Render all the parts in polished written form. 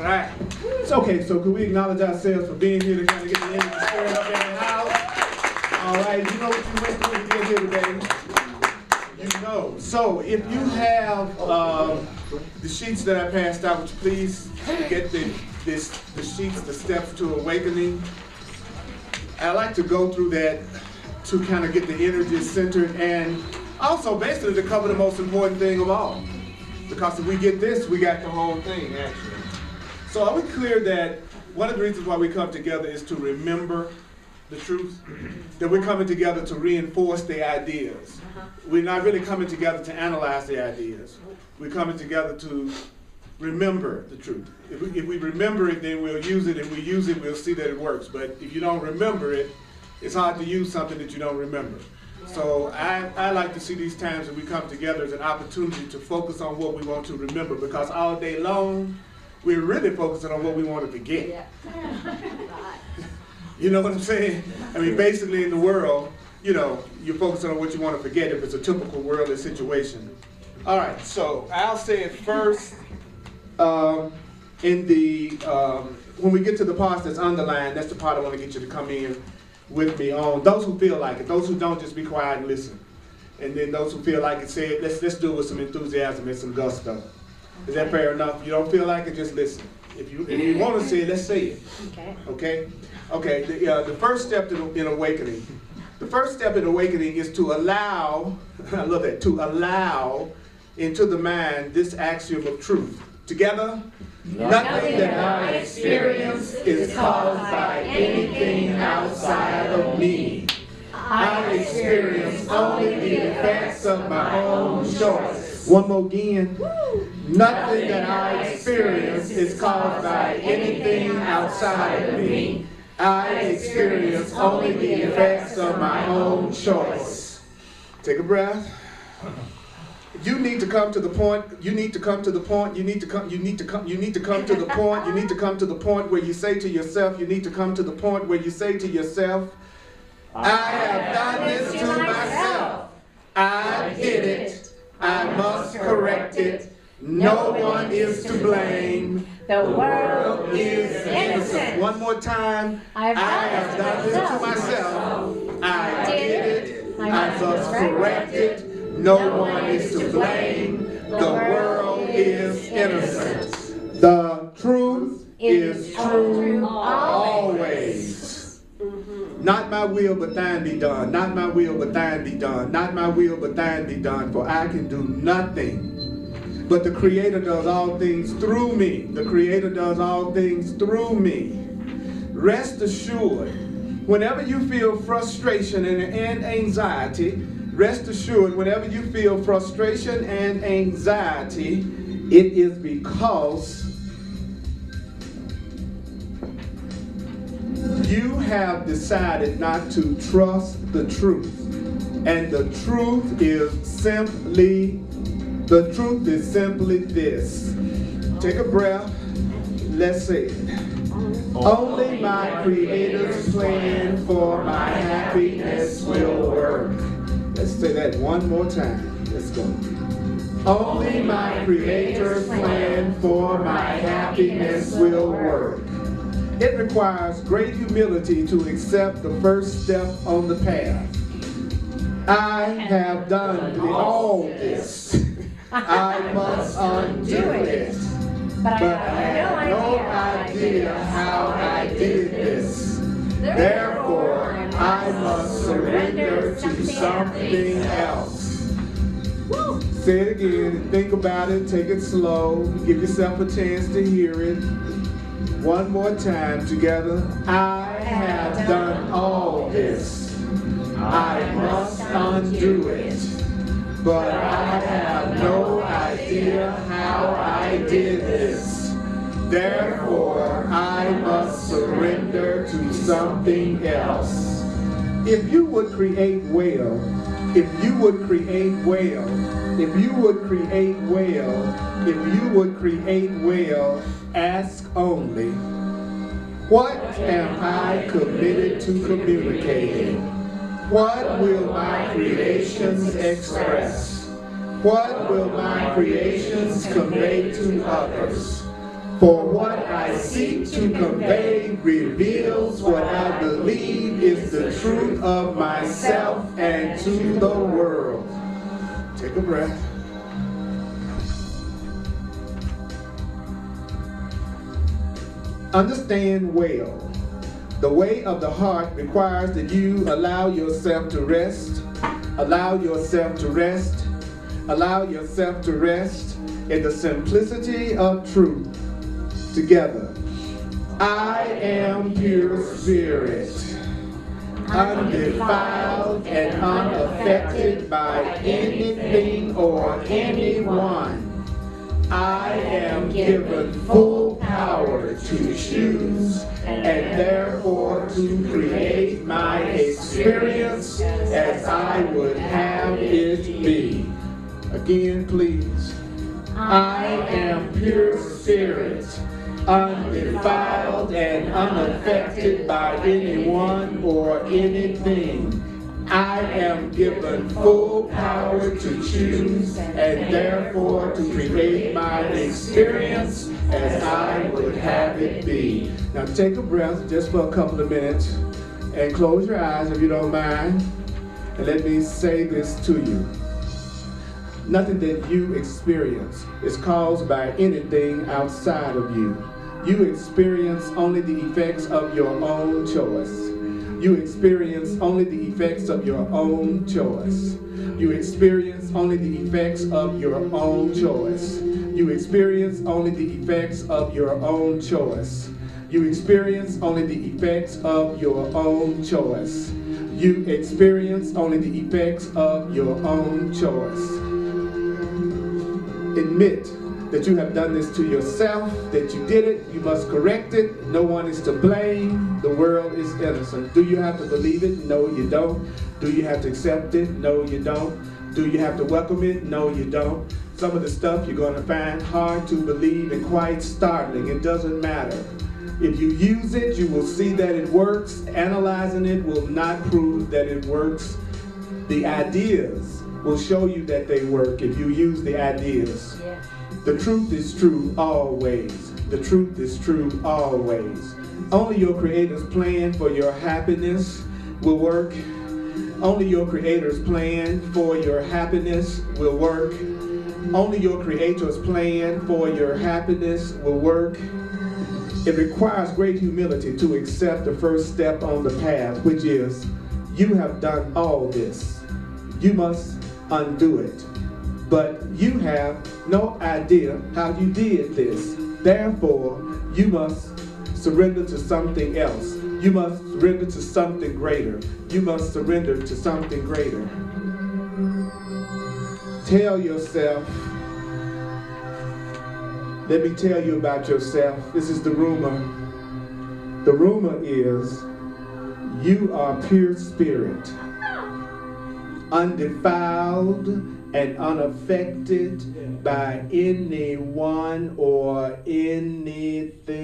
right. It's okay, so can we acknowledge ourselves for being here to kind of get the energy stirred up in the house? All right, you know what you went through to get here today. You know. So if you have the sheets that I passed out, would you please get the sheets, the steps to awakening. I like to go through that to kind of get the energy centered and also basically to cover the most important thing of all. Because if we get this, we got the whole thing actually. So are we clear that one of the reasons why we come together is to remember the truth? That we're coming together to reinforce the ideas. We're not really coming together to analyze the ideas. We're coming together to remember the truth. If we remember it, then we'll use it. If we use it, we'll see that it works. But if you don't remember it, it's hard to use something that you don't remember. So I like to see these times that we come together as an opportunity to focus on what we want to remember, because all day long, we're really focusing on what we want to forget. Yeah. You know what I'm saying? I mean, basically in the world, you know, you're focusing on what you want to forget if it's a typical worldly situation. All right, so I'll say it first. When we get to the parts that's underlined, that's the part I want to get you to come in with me on. Those who feel like it, those who don't, just be quiet and listen. And then those who feel like it, say it. Let's do it with some enthusiasm and some gusto. Is that fair enough? If you don't feel like it, just listen. If you want to say it, let's say it. Okay. Okay. The first step in awakening. The first step in awakening is to allow. I love that. To allow into the mind this axiom of truth. Together. Nothing that I experience is caused by anything outside of me. I experience only the effects of my own choice. One more again. Nothing that I experience is caused by anything outside of me. I experience only the effects of my own choice. Take a breath. You need to come to the point. You need to come to the point. You need to come to the point. You need to come to the point where you say to yourself. You need to come to the point where you say to yourself, I have done this to myself. I did it. I must correct it. No one is to blame. The world is innocent. One more time. I have done this to myself. I did it. I must correct it. No one is to blame. The world is innocent. The truth is true always. Not my will, but thine be done. Not my will, but thine be done. Not my will, but thine be done. For I can do nothing. But the Creator does all things through me. The Creator does all things through me. Rest assured, whenever you feel frustration and anxiety, rest assured, whenever you feel frustration and anxiety, it is because you have decided not to trust the truth. And the truth is simply this. Take a breath. Let's say it. Only my Creator's plan for my happiness will work. Let's say that one more time. Let's go. Only my Creator's plan for my happiness will work. It requires great humility to accept the first step on the path. I have done all this. I must undo it. But I have no idea how I did this. Therefore, I must surrender to something else. Say it again, think about it, take it slow, give yourself a chance to hear it. One more time together. I have done all this. I must undo it. But I have no idea how I did this. Therefore, I must surrender to something else. If you would create well, if you would create well, if you would create well, if you would create well, ask only, what am I committed to communicating? What will my creations express? What will my creations convey to others? For what I seek to convey reveals what I believe is the truth of myself and to the world. Take a breath. Understand well. The way of the heart requires that you allow yourself to rest. Allow yourself to rest. Allow yourself to rest in the simplicity of truth. Together. I am pure spirit, undefiled and unaffected by anything or anyone. I am given full power to choose and therefore to create my experience as I would have it be. Again, please. I am pure spirit, undefiled and unaffected by anyone or anything. I am given full power to choose and therefore to create my experience as I would have it be. Now take a breath just for a couple of minutes and close your eyes if you don't mind. And let me say this to you. Nothing that you experience is caused by anything outside of you. You experience only the effects of your own choice. You experience only the effects of your own choice. You experience only the effects of your own choice. You experience only the effects of your own choice. You experience only the effects of your own choice. You experience only the effects of your own choice. Admit that you have done this to yourself, that you did it, you must correct it, no one is to blame, the world is innocent. Do you have to believe it? No, you don't. Do you have to accept it? No, you don't. Do you have to welcome it? No, you don't. Some of the stuff you're going to find hard to believe and quite startling. It doesn't matter. If you use it, you will see that it works. Analyzing it will not prove that it works. The ideas will show you that they work if you use the ideas. Yeah. The truth is true always. The truth is true always. Only your Creator's plan for your happiness will work. Only your Creator's plan for your happiness will work. Only your Creator's plan for your happiness will work. It requires great humility to accept the first step on the path, which is, you have done all this. You must undo it. But you have no idea how you did this. Therefore, you must surrender to something else. You must surrender to something greater. You must surrender to something greater. Tell yourself, let me tell you about yourself. This is the rumor. The rumor is you are pure spirit, undefiled and unaffected by anyone or anything.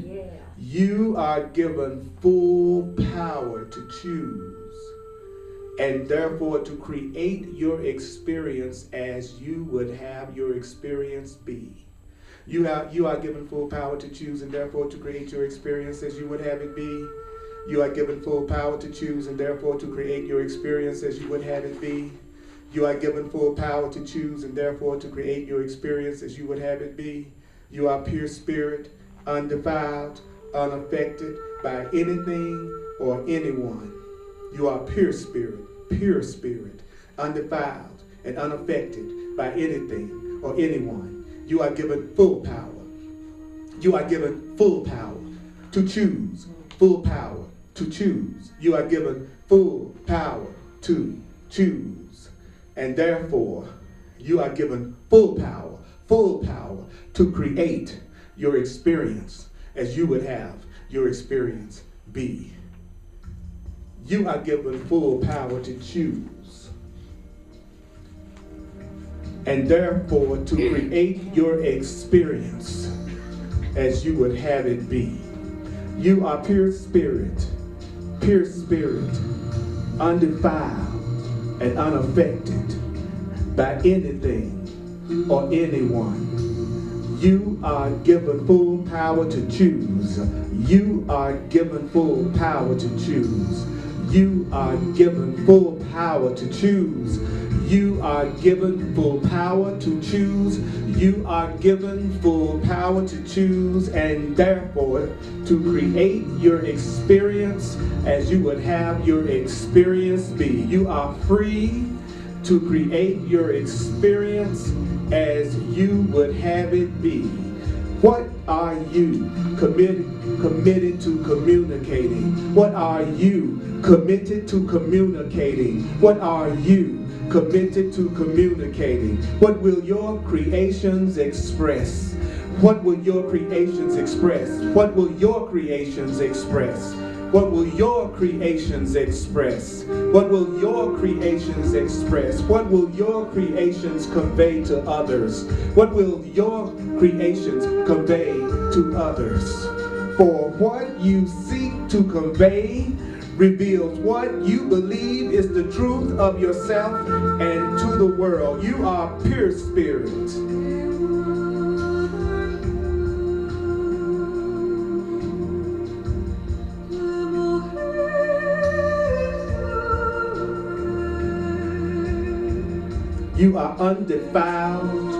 Yeah. You are given full power to choose and therefore to create your experience as you would have your experience be. You are given full power to choose and therefore to create your experience as you would have it be. You are given full power to choose and therefore to create your experience as you would have it be. You are given full power to choose and therefore to create your experience as you would have it be. You are pure spirit, undefiled, unaffected by anything or anyone. You are pure spirit, undefiled and unaffected by anything or anyone. You are given full power. You are given full power to choose, full power to choose. You are given full power to choose. And therefore, you are given full power to create your experience as you would have your experience be. You are given full power to choose and therefore to create your experience as you would have it be. You are pure spirit, undefiled and unaffected by anything or anyone. You are given full power to choose. You are given full power to choose. You are given full power to choose. You are given full power to choose. You are given full power to choose, and therefore to create your experience as you would have your experience be. You are free to create your experience as you would have it be. What are you committed to communicating? What are you committed to communicating? What are you committed to communicating? What will your creations express? What will your creations express? What will your creations express? What will your creations express? What will your creations express? What will your creations convey to others? What will your creations convey to others? For what you seek to convey reveals what you believe is the truth of yourself and to the world. You are pure spirit. You are undefiled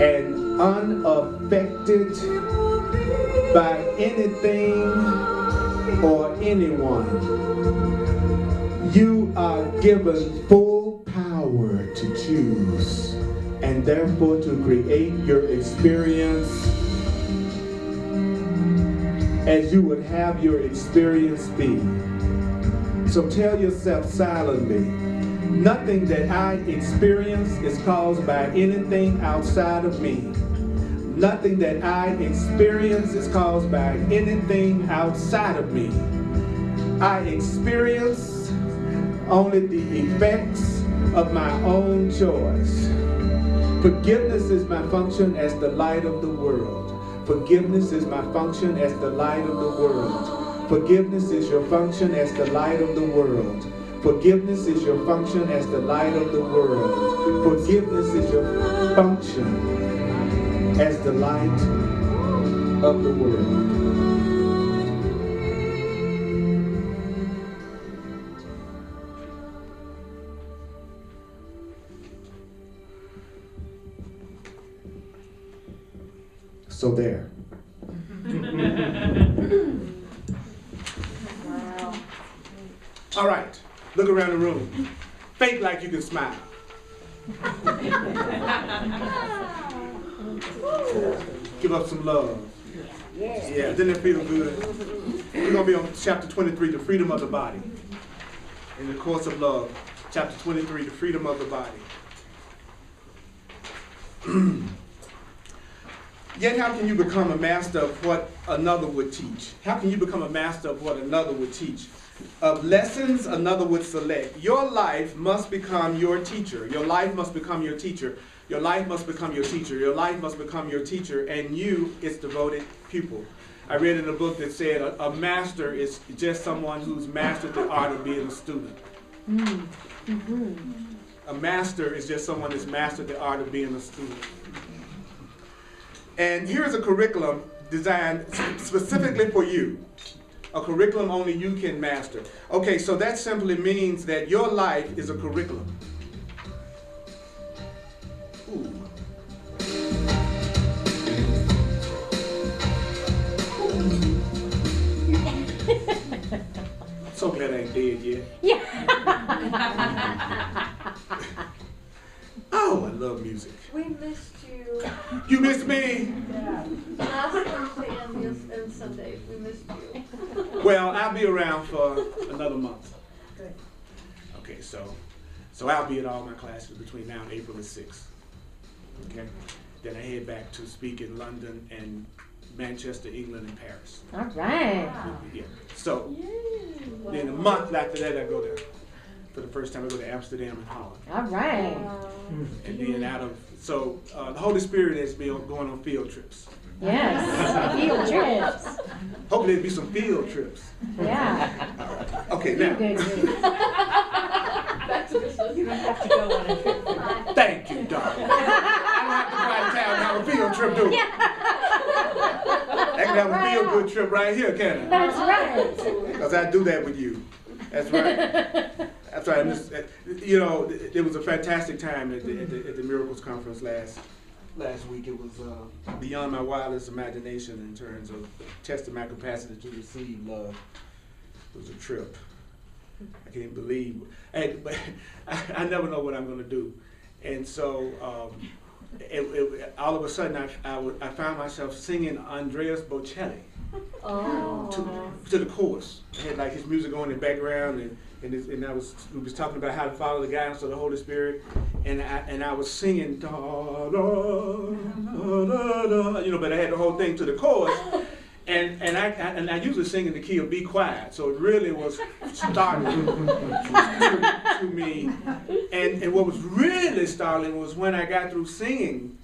and unaffected by anything or anyone. You are given full power to choose and therefore to create your experience as you would have your experience be. So tell yourself silently, nothing that I experience is caused by anything outside of me. Nothing that I experience is caused by anything outside of me. I experience only the effects of my own choice. Forgiveness is my function as the light of the world. Forgiveness is my function as the light of the world. Forgiveness is your function as the light of the world. Forgiveness is your function as the light of the world. Forgiveness is your function as the light of the world. So there. Wow. All right, look around the room. Fake like you can smile. Give up some love. Yeah, didn't it feel good? We're going to be on chapter 23, the freedom of the body. In the course of love, chapter 23, the freedom of the body. Yet how can you become a master of what another would teach? How can you become a master of what another would teach? Of lessons another would select. Your life must become your teacher. Your life must become your teacher. Your life must become your teacher. Your life must become your teacher, and you, its devoted pupil. I read in a book that said a master is just someone who's mastered the art of being a student. Mm-hmm. A master is just someone that's mastered the art of being a student. And here's a curriculum designed specifically for you. A curriculum only you can master. Okay, so that simply means that your life is a curriculum. Ooh. I'm so glad I ain't dead yet. Yeah. Oh, I love music. We missed you. You missed me? Yeah. Last Thursday and Sunday, we missed you. Well, I'll be around for another month. Good. Okay, so I'll be at all my classes between now and April the 6th. Okay? Then I head back to speak in London and Manchester, England, and Paris. All right. Yeah. So Wow. then a month after that, I go to, for the first time, I go to Amsterdam and Holland. All right. And then the Holy Spirit has been going on field trips. Yes. Field trips. Hopefully there'll be some field trips. Yeah. Okay, now. Good. Back to business. You don't have to go on a trip. Thank you, darling. I have to go out of town and have a field trip, do it. I can have a feel-good trip right here, can I? That's right. Because I do that with you. That's right. That's right. You know, it was a fantastic time at the Miracles Conference last week. It was beyond my wildest imagination in terms of testing my capacity to receive love. It was a trip. I can't believe. But I never know what I'm going to do. And so all of a sudden I found myself singing Andreas Bocelli to the chorus. I had like his music on in the background, and we was talking about how to follow the guidance of the Holy Spirit, and I was singing da, da, da, da, you know, but I had the whole thing to the chorus. And I usually sing in the key of Be Quiet, so it really was startling to me. And what was really startling was when I got through singing,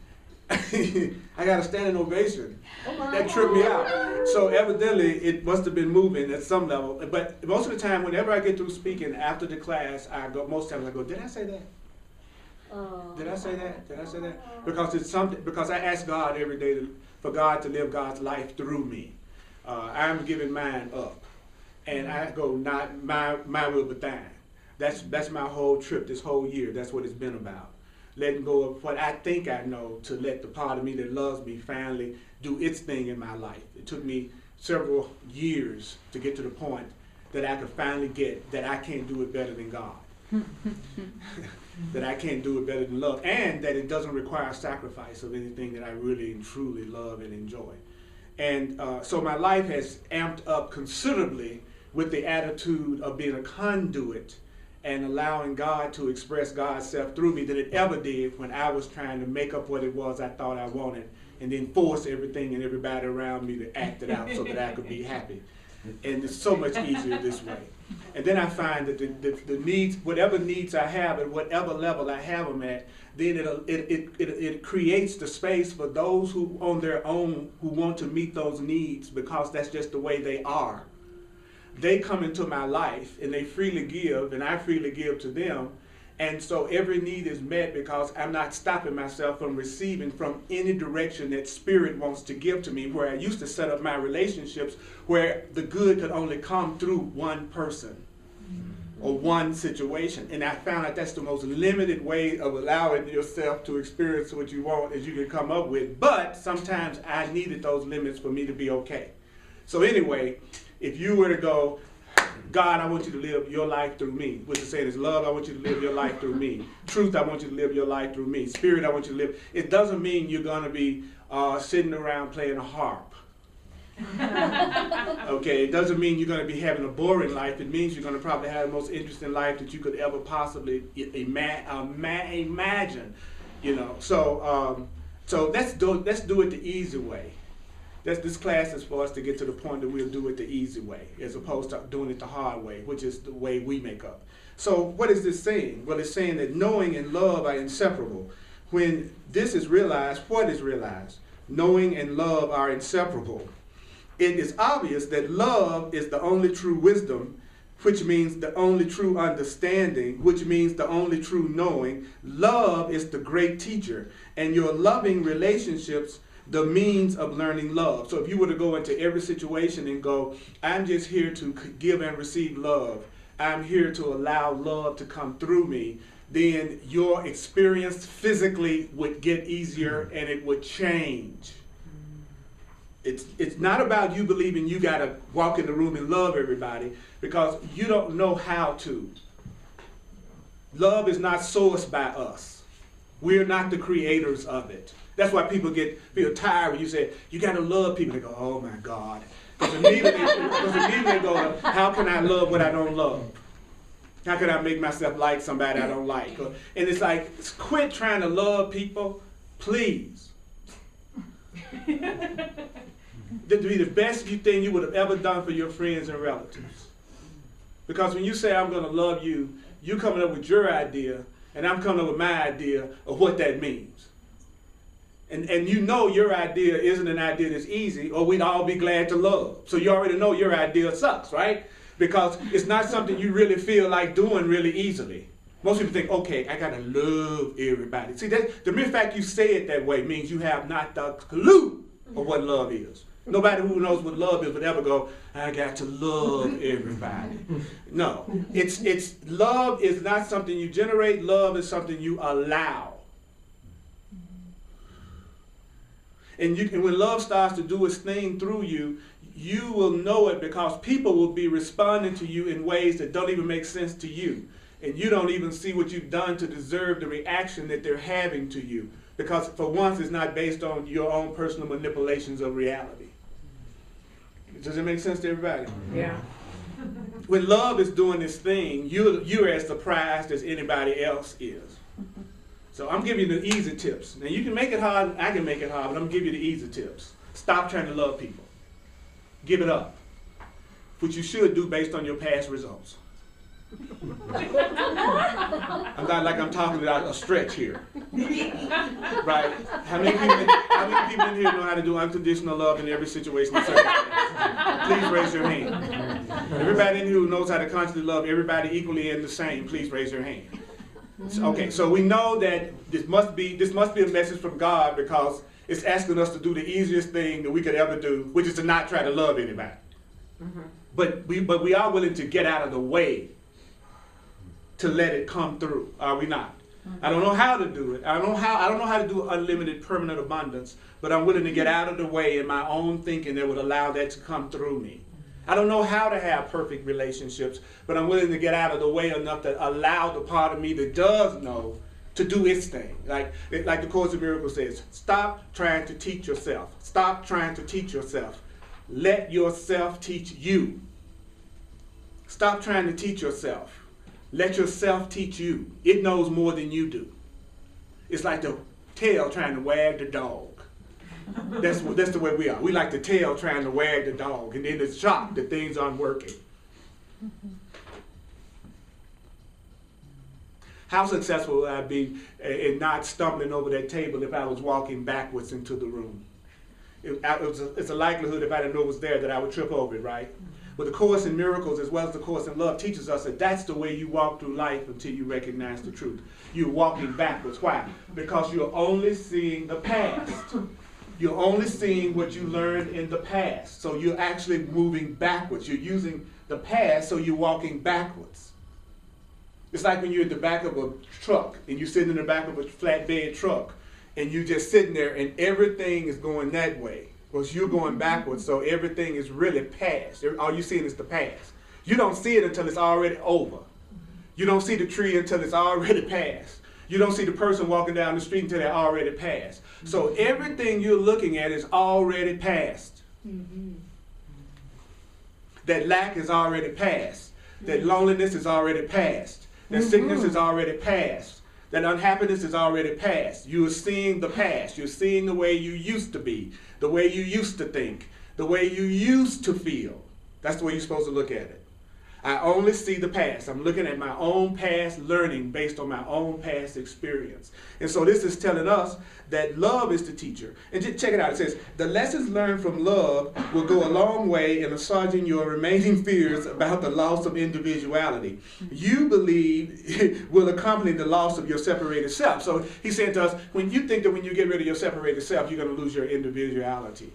I got a standing ovation. That tripped me out. So evidently it must have been moving at some level. But most of the time, whenever I get through speaking after the class, most times I go, did I say that? Did I say that? Did I say that? Because it's something. Because I ask God every day for God to live God's life through me. I'm giving mine up, and I go, not my will but thine. That's my whole trip this whole year. That's what it's been about. Letting go of what I think I know to let the part of me that loves me finally do its thing in my life. It took me several years to get to the point that I could finally get that I can't do it better than God. That I can't do it better than love, and that it doesn't require sacrifice of anything that I really and truly love and enjoy. And so my life has amped up considerably with the attitude of being a conduit and allowing God to express God's self through me than it ever did when I was trying to make up what it was I thought I wanted and then force everything and everybody around me to act it out so that I could be happy. And it's so much easier this way. And then I find that the needs, whatever needs I have at whatever level I have them at, then it creates the space for those who on their own who want to meet those needs because that's just the way they are. They come into my life and they freely give and I freely give to them. And so every need is met because I'm not stopping myself from receiving from any direction that Spirit wants to give to me, where I used to set up my relationships where the good could only come through one person or one situation. And I found out that's the most limited way of allowing yourself to experience what you want as you can come up with. But sometimes I needed those limits for me to be okay. So anyway, if you were to go, God, I want you to live your life through me. What you're saying is, love, I want you to live your life through me. Truth, I want you to live your life through me. Spirit, I want you to live. It doesn't mean you're going to be sitting around playing a harp. Okay, it doesn't mean you're going to be having a boring life. It means you're going to probably have the most interesting life that you could ever possibly imagine. You know, so let's do it the easy way. This class is for us to get to the point that we'll do it the easy way, as opposed to doing it the hard way, which is the way we make up. So what is this saying? Well, it's saying that knowing and love are inseparable. When this is realized, what is realized? Knowing and love are inseparable. It is obvious that love is the only true wisdom, which means the only true understanding, which means the only true knowing. Love is the great teacher, and your loving relationships the means of learning love. So if you were to go into every situation and go, I'm just here to give and receive love, I'm here to allow love to come through me, then your experience physically would get easier and it would change. It's not about you believing you got to walk in the room and love everybody, because you don't know how to. Love is not sourced by us. We're not the creators of it. That's why people feel tired when you say, you got to love people. They go, oh my God. Because immediately they go, how can I love what I don't love? How can I make myself like somebody I don't like? And it's like, quit trying to love people, please. That would be the best thing you would have ever done for your friends and relatives. Because when you say, I'm going to love you, you're coming up with your idea, and I'm coming up with my idea of what that means. And you know your idea isn't an idea that's easy, or we'd all be glad to love. So you already know your idea sucks, right? Because it's not something you really feel like doing really easily. Most people think, okay, I gotta love everybody. See, the mere fact you say it that way means you have not the clue of what love is. Nobody who knows what love is would ever go, I got to love everybody. No, it's love is not something you generate. Love is something you allow. And when love starts to do its thing through you, you will know it because people will be responding to you in ways that don't even make sense to you. And you don't even see what you've done to deserve the reaction that they're having to you. Because for once, it's not based on your own personal manipulations of reality. Does it make sense to everybody? Yeah. When love is doing this thing, you're as surprised as anybody else is. So I'm giving you the easy tips. Now you can make it hard, I can make it hard, but I'm gonna give you the easy tips. Stop trying to love people. Give it up. Which you should do based on your past results. I'm not like I'm talking about a stretch here. Right? How many people in here know how to do unconditional love in every situation and circumstance? Please raise your hand. Everybody in here who knows how to consciously love everybody equally and the same, please raise your hand. Okay, so we know that this must be a message from God because it's asking us to do the easiest thing that we could ever do, which is to not try to love anybody. But we are willing to get out of the way to let it come through, are we not? I don't know how to do it. I don't know how to do unlimited permanent abundance, but I'm willing to get out of the way in my own thinking that would allow that to come through me. I don't know how to have perfect relationships, but I'm willing to get out of the way enough to allow the part of me that does know to do its thing. Like the Course in Miracles says, stop trying to teach yourself. Stop trying to teach yourself. Let yourself teach you. Stop trying to teach yourself. Let yourself teach you. It knows more than you do. It's like the tail trying to wag the dog. That's the way we are. We like the tail trying to wag the dog, and then it's shocked that things aren't working. How successful would I be in not stumbling over that table if I was walking backwards into the room? It's a likelihood if I didn't know it was there that I would trip over it, right? But the Course in Miracles, as well as the Course in Love, teaches us that that's the way you walk through life until you recognize the truth. You're walking backwards. Why? Because you're only seeing the past. You're only seeing what you learned in the past. So you're actually moving backwards. You're using the past, so you're walking backwards. It's like when you're at the back of a truck, and you're sitting in the back of a flatbed truck, and you're just sitting there, and everything is going that way. Well, you're going backwards, so everything is really past. All you're seeing is the past. You don't see it until it's already over. You don't see the tree until it's already past. You don't see the person walking down the street until they're already past. So everything you're looking at is already past. That lack is already past. That loneliness is already past. That sickness is already past. That unhappiness is already past. You're seeing the past. You're seeing the way you used to be, the way you used to think, the way you used to feel. That's the way you're supposed to look at it. I only see the past. I'm looking at my own past learning based on my own past experience. And so this is telling us that love is the teacher. And just check it out. It says, the lessons learned from love will go a long way in assuaging your remaining fears about the loss of individuality. You believe will accompany the loss of your separated self. So he said to us, when you think that when you get rid of your separated self, you're going to lose your individuality.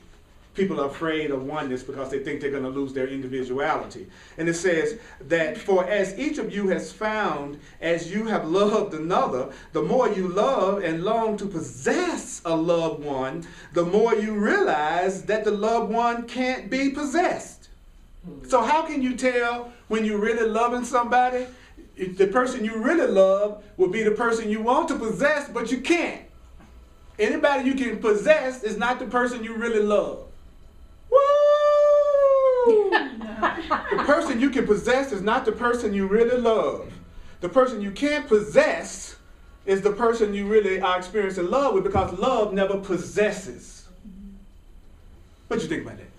People are afraid of oneness because they think they're going to lose their individuality. And it says that for as each of you has found, as you have loved another, the more you love and long to possess a loved one, the more you realize that the loved one can't be possessed. So how can you tell when you're really loving somebody? The person you really love will be the person you want to possess, but you can't. Anybody you can possess is not the person you really love. Woo! The person you can possess is not the person you really love. The person you can't possess is the person you really are experiencing love with, because love never possesses. What do you think about that?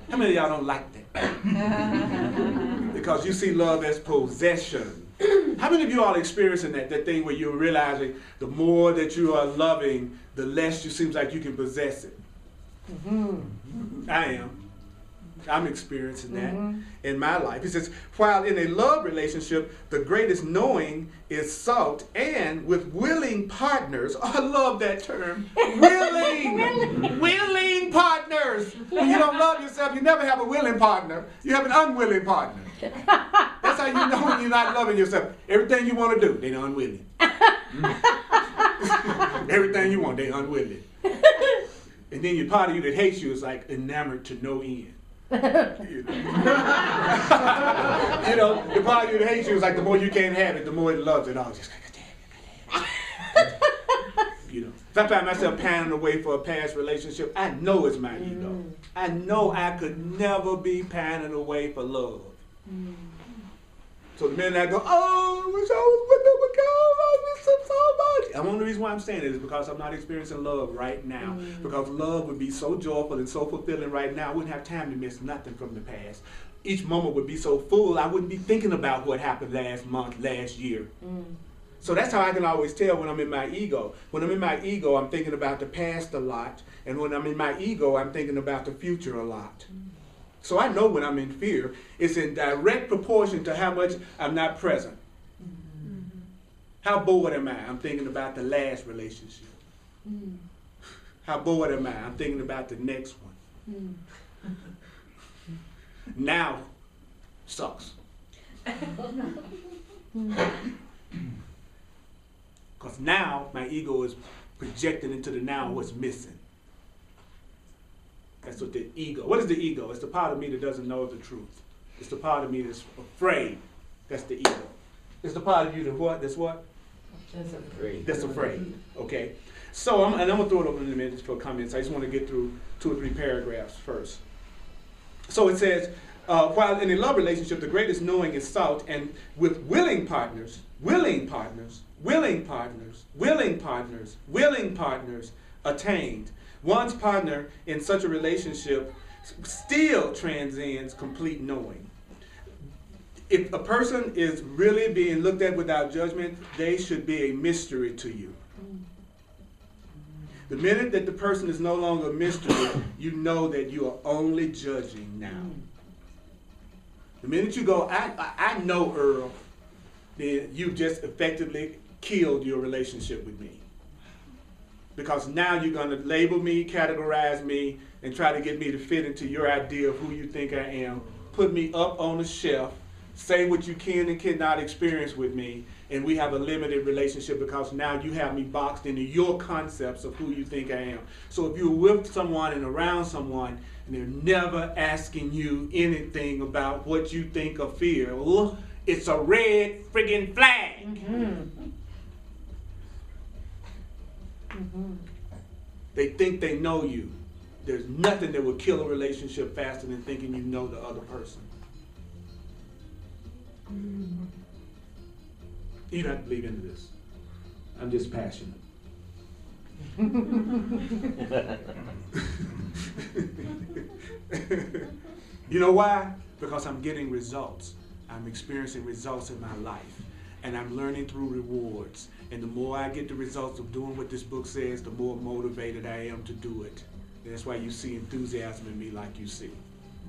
How many of y'all don't like that? Because you see love as possession. How many of you all experiencing that thing where you're realizing the more that you are loving, the less it seems like you can possess it? I am. I'm experiencing that in my life. He says, while in a love relationship, the greatest knowing is sought, and with willing partners, I love that term, willing partners. When you don't love yourself, you never have a willing partner. You have an unwilling partner. That's how you know when you're not loving yourself. Everything you want to do, they're unwilling. Everything you want, they're unwilling. And then your part of you that hates you is like enamored to no end. You know, the part of you that hates you is like the more you can't have it, the more it loves it. Oh, just you know. If I find myself panning away for a past relationship, I know it's my ego. I know I could never be panning away for love. So the minute I go, oh, I wish I was with them again, I miss them so much. And one of the reasons why I'm saying it is because I'm not experiencing love right now. Because love would be so joyful and so fulfilling right now, I wouldn't have time to miss nothing from the past. Each moment would be so full, I wouldn't be thinking about what happened last month, last year. So that's how I can always tell when I'm in my ego. When I'm in my ego, I'm thinking about the past a lot. And when I'm in my ego, I'm thinking about the future a lot. So I know when I'm in fear, it's in direct proportion to how much I'm not present. How bored am I? I'm thinking about the last relationship. How bored am I? I'm thinking about the next one. Now sucks. Because now my ego is projected into the now what's missing. That's what the ego. What is the ego? It's the part of me that doesn't know the truth. It's the part of me that's afraid. That's the ego. It's the part of you that what? That's what? That's afraid. That's afraid. Okay. So I'm gonna throw it open in a minute for comments. I just want to get through 2 or 3 paragraphs first. So it says, while in a love relationship, the greatest knowing is sought, and with willing partners attained. One's partner in such a relationship still transcends complete knowing. If a person is really being looked at without judgment, they should be a mystery to you. The minute that the person is no longer a mystery, you know that you are only judging now. The minute you go, I know Earl, then you just effectively killed your relationship with me. Because now you're going to label me, categorize me, and try to get me to fit into your idea of who you think I am. Put me up on the shelf, say what you can and cannot experience with me, and we have a limited relationship because now you have me boxed into your concepts of who you think I am. So if you're with someone and around someone, and they're never asking you anything about what you think or feel, it's a red friggin' flag. They think they know you. There's nothing that will kill a relationship faster than thinking you know the other person. You don't have to believe into this. I'm just passionate. You know why? Because I'm getting results. I'm experiencing results in my life. And I'm learning through rewards. And the more I get the results of doing what this book says, the more motivated I am to do it. And that's why you see enthusiasm in me like you see.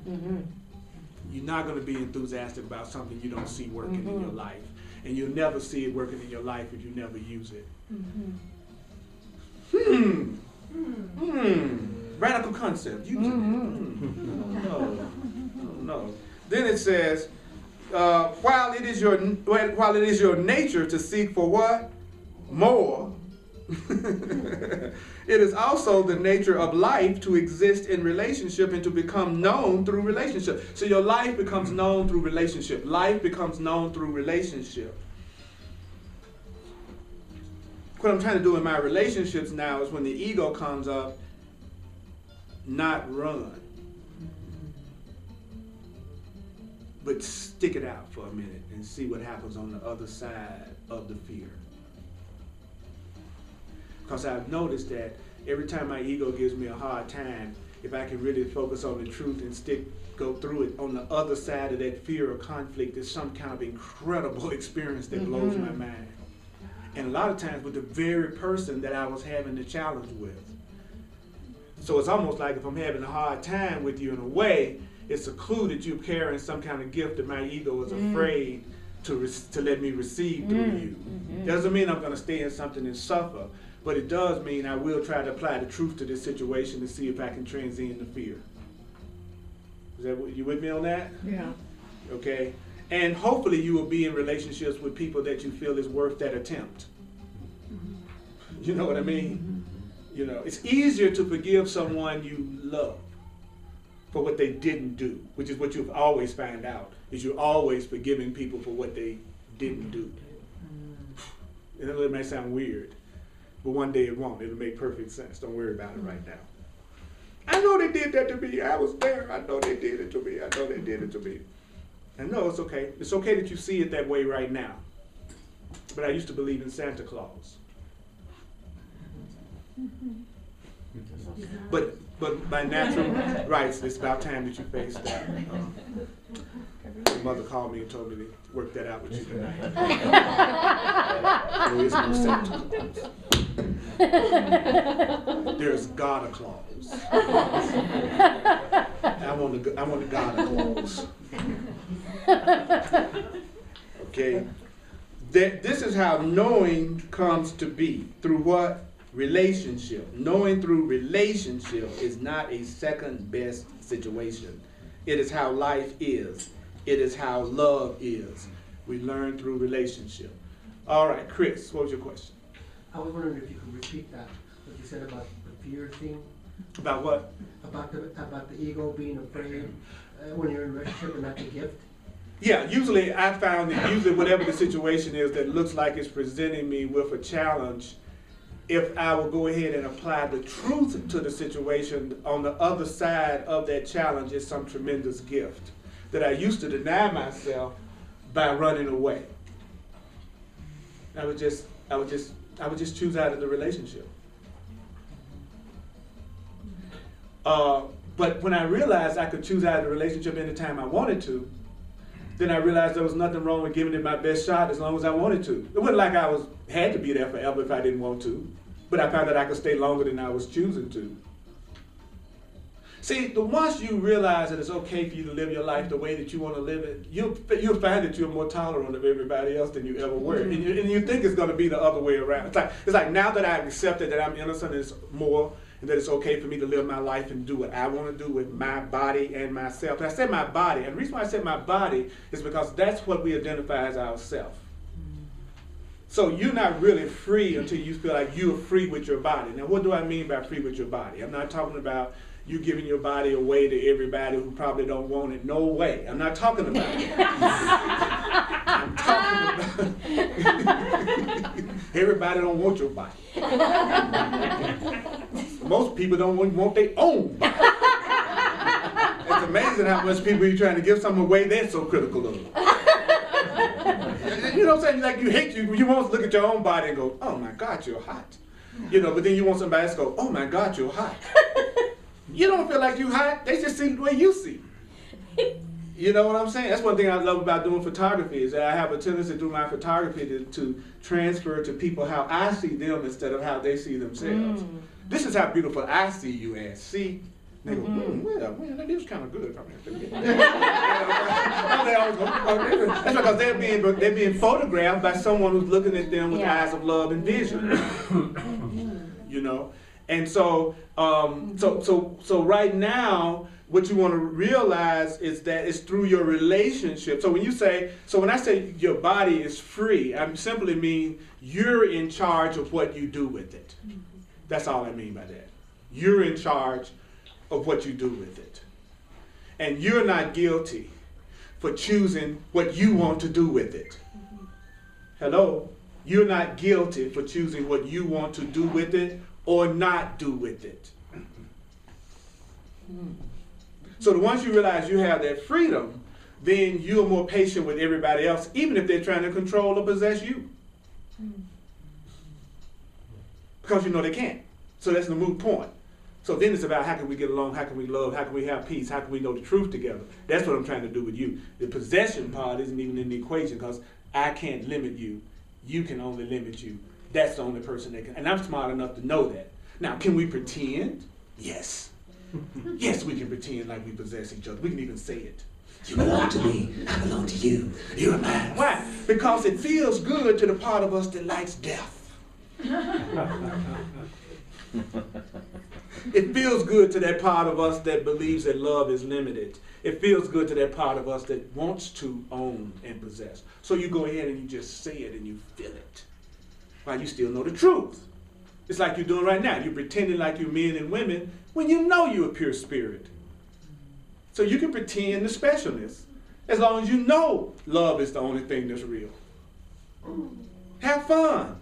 You're not going to be enthusiastic about something you don't see working in your life. And you'll never see it working in your life if you never use it. Radical concept. Use it. No. Then it says, while it is your nature to seek for what? More. It is also the nature of life to exist in relationship and to become known through relationship. So your life becomes known through relationship. Life becomes known through relationship. What I'm trying to do in my relationships now is when the ego comes up, not run, but stick it out for a minute and see what happens on the other side of the fear. Because I've noticed that every time my ego gives me a hard time, if I can really focus on the truth and go through it, on the other side of that fear or conflict, there's some kind of incredible experience that blows my mind. And a lot of times with the very person that I was having the challenge with. So it's almost like if I'm having a hard time with you in a way, it's a clue that you're carrying some kind of gift that my ego is afraid to let me receive through you. Doesn't mean I'm going to stay in something and suffer, but it does mean I will try to apply the truth to this situation and see if I can transcend the fear. Is that you with me on that? Yeah. Okay. And hopefully you will be in relationships with people that you feel is worth that attempt. You know what I mean? You know, it's easier to forgive someone you love for what they didn't do, which is what you've always found out, is you're always forgiving people for what they didn't do. And it may sound weird, but one day it won't. It'll make perfect sense. Don't worry about it right now. I know they did that to me. I was there. I know they did it to me. I know they did it to me. And no, it's okay. It's okay that you see it that way right now. But I used to believe in Santa Claus. But by natural rights, it's about time that you face that. My mother called me and told me to work that out with you tonight. There is no Santa Claus. There's God of Claus. I want the God of Claus. Okay? This is how knowing comes to be. Through what? Relationship. Knowing through relationship is not a second best situation. It is how life is. It is how love is. We learn through relationship. All right, Chris, what was your question? I was wondering if you could repeat that, what you said about the fear thing. About what? About the ego being afraid when you're in a relationship and not the gift. Yeah, usually I found that whatever the situation is that looks like it's presenting me with a challenge, if I will go ahead and apply the truth to the situation, on the other side of that challenge is some tremendous gift that I used to deny myself by running away. I would just choose out of the relationship. But when I realized I could choose out of the relationship anytime I wanted to, then I realized there was nothing wrong with giving it my best shot as long as I wanted to. It wasn't like I had to be there forever if I didn't want to, but I found that I could stay longer than I was choosing to. See, once you realize that it's okay for you to live your life the way that you want to live it, you'll find that you're more tolerant of everybody else than you ever were. And you think it's going to be the other way around. It's like now that I've accepted that I'm innocent, it's more, and that it's okay for me to live my life and do what I want to do with my body and myself. And I said my body, and the reason why I said my body is because that's what we identify as ourself. So you're not really free until you feel like you're free with your body. Now, what do I mean by free with your body? I'm not talking about you giving your body away to everybody who probably don't want it. No way. I'm not talking about it. I'm talking about everybody don't want your body. Most people don't want their own body. It's amazing how much people you're trying to give something away, they're so critical of it. You know what I'm saying? Like you want to look at your own body and go, oh my God, you're hot. You know, but then you want somebody else to go, oh my God, you're hot. You don't feel like you're hot, they just see the way you see. You know what I'm saying? That's one thing I love about doing photography, is that I have a tendency through my photography to transfer to people how I see them instead of how they see themselves. This is how beautiful I see you as. See? They go, well, that is kind of good. That's because they're being photographed by someone who's looking at them with eyes of love and vision. You know? And so, so right now, what you want to realize is that it's through your relationship. So when I say your body is free, I simply mean you're in charge of what you do with it. That's all I mean by that. You're in charge of what you do with it. And you're not guilty for choosing what you want to do with it. Hello? You're not guilty for choosing what you want to do with it or not do with it. So once you realize you have that freedom, then you're more patient with everybody else, even if they're trying to control or possess you. Because you know they can't. So that's the moot point. So then it's about how can we get along, how can we love, how can we have peace, how can we know the truth together. That's what I'm trying to do with you. The possession part isn't even in the equation because I can't limit you. You can only limit you. That's the only person that can. And I'm smart enough to know that. Now, can we pretend? Yes. Yes, we can pretend like we possess each other. We can even say it. You belong to me, I belong to you. You're mine. Why? Because it feels good to the part of us that likes death. It feels good to that part of us that believes that love is limited. It feels good to that part of us that wants to own and possess. So you go ahead and you just say it and you feel it, while you still know the truth. It's like you're doing right now. You're pretending like you're men and women when you know you're a pure spirit. So you can pretend the specialness as long as you know love is the only thing that's real. Have fun.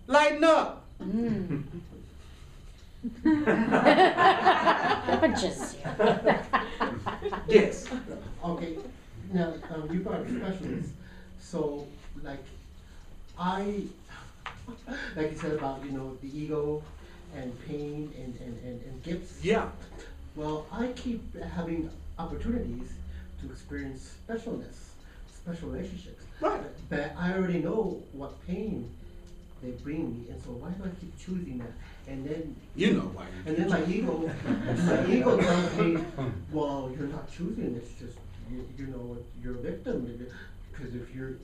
Lighten up. Just Yes. Okay, now you brought up specialists. So, like you said about, the ego and pain and gifts. Yeah. Well, I keep having opportunities to experience specialness, special relationships. Right. But I already know what pain they bring me, and so why do I keep choosing that? And then You know why. and then my ego tells me, well, you're not choosing. It's just you're a victim. Because if you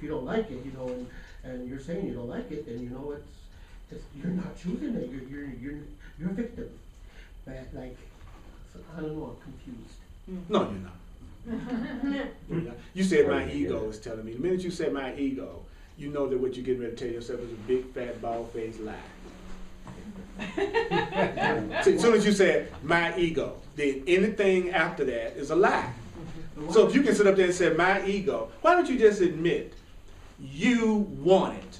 don't like it, and you're saying you don't like it, then you're not choosing it. You're a victim. But so I don't know. I'm confused. No, you're not. You're not. You said my ego is telling me. The minute you said my ego, you know that what you're getting ready to tell yourself is a big, fat, bald-faced lie. So as soon as you said my ego, then anything after that is a lie. So if you can sit up there and say my ego, why don't you just admit you want it?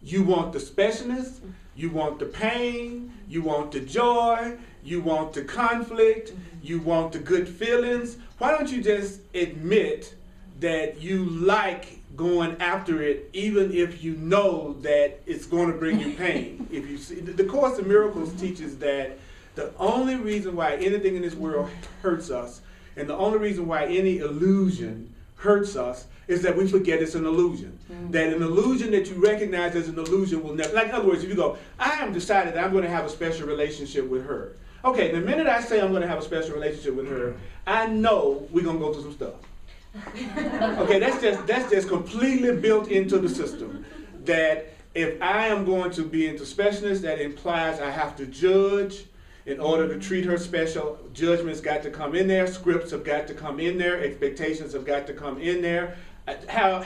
You want the specialness, you want the pain, you want the joy, you want the conflict, you want the good feelings. Why don't you just admit that you like going after it, even if you know that it's going to bring you pain? If you see, the Course in Miracles teaches that the only reason why anything in this world hurts us, and the only reason why any illusion hurts us, is that we forget it's an illusion. That an illusion that you recognize as an illusion will never, like in other words, if you go, I am decided that I'm going to have a special relationship with her. Okay, the minute I say I'm going to have a special relationship with her, I know we're going to go through some stuff. Okay, that's just completely built into the system. That if I am going to be into specialness, that implies I have to judge in order to treat her special. Judgment's got to come in there, scripts have got to come in there, expectations have got to come in there. How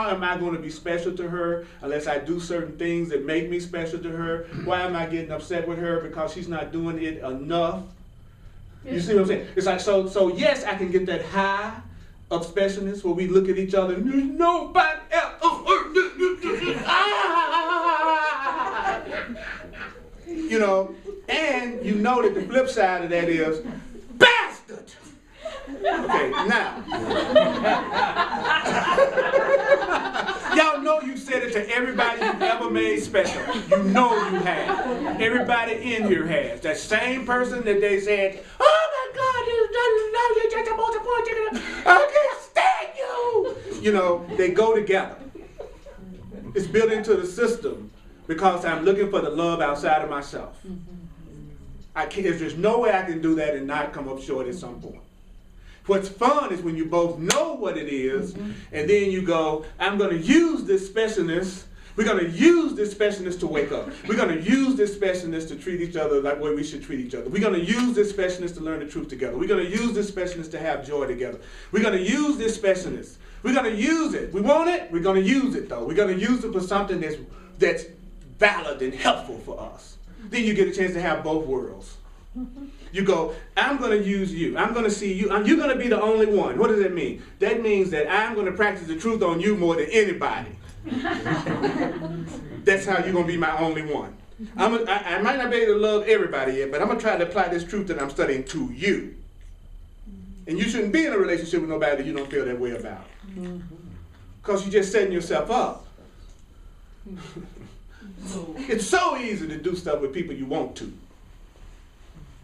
am I going to be special to her unless I do certain things that make me special to her? Why am I getting upset with her because she's not doing it enough? You see what I'm saying? It's like, so yes, I can get that high of specialness where we look at each other and there's nobody else. And you know that the flip side of that is bastard. Okay, now. Y'all know you said it to everybody you've ever made special. You know you have. Everybody in here has. That same person that they said, oh my God, you're just a bunch of boy, I can't stand you. They go together. It's built into the system because I'm looking for the love outside of myself. There's no way I can do that and not come up short at some point. What's fun is when you both know what it is, and then you go, I'm going to use this specialness. We're going to use this specialness to wake up. We're going to use this specialness to treat each other like way we should treat each other. We're going to use this specialness to learn the truth together. We're going to use this specialness to have joy together. We're going to use this specialness. We're going to use it. We want it. We're going to use it, though. We're going to use it for something that's valid and helpful for us. Then you get a chance to have both worlds. You go, I'm going to use you. I'm going to see you. You're going to be the only one. What does that mean? That means that I'm going to practice the truth on you more than anybody. That's how you're going to be my only one. I might not be able to love everybody yet, but I'm going to try to apply this truth that I'm studying to you. And you shouldn't be in a relationship with nobody that you don't feel that way about. Because you're just setting yourself up. It's so easy to do stuff with people you want to.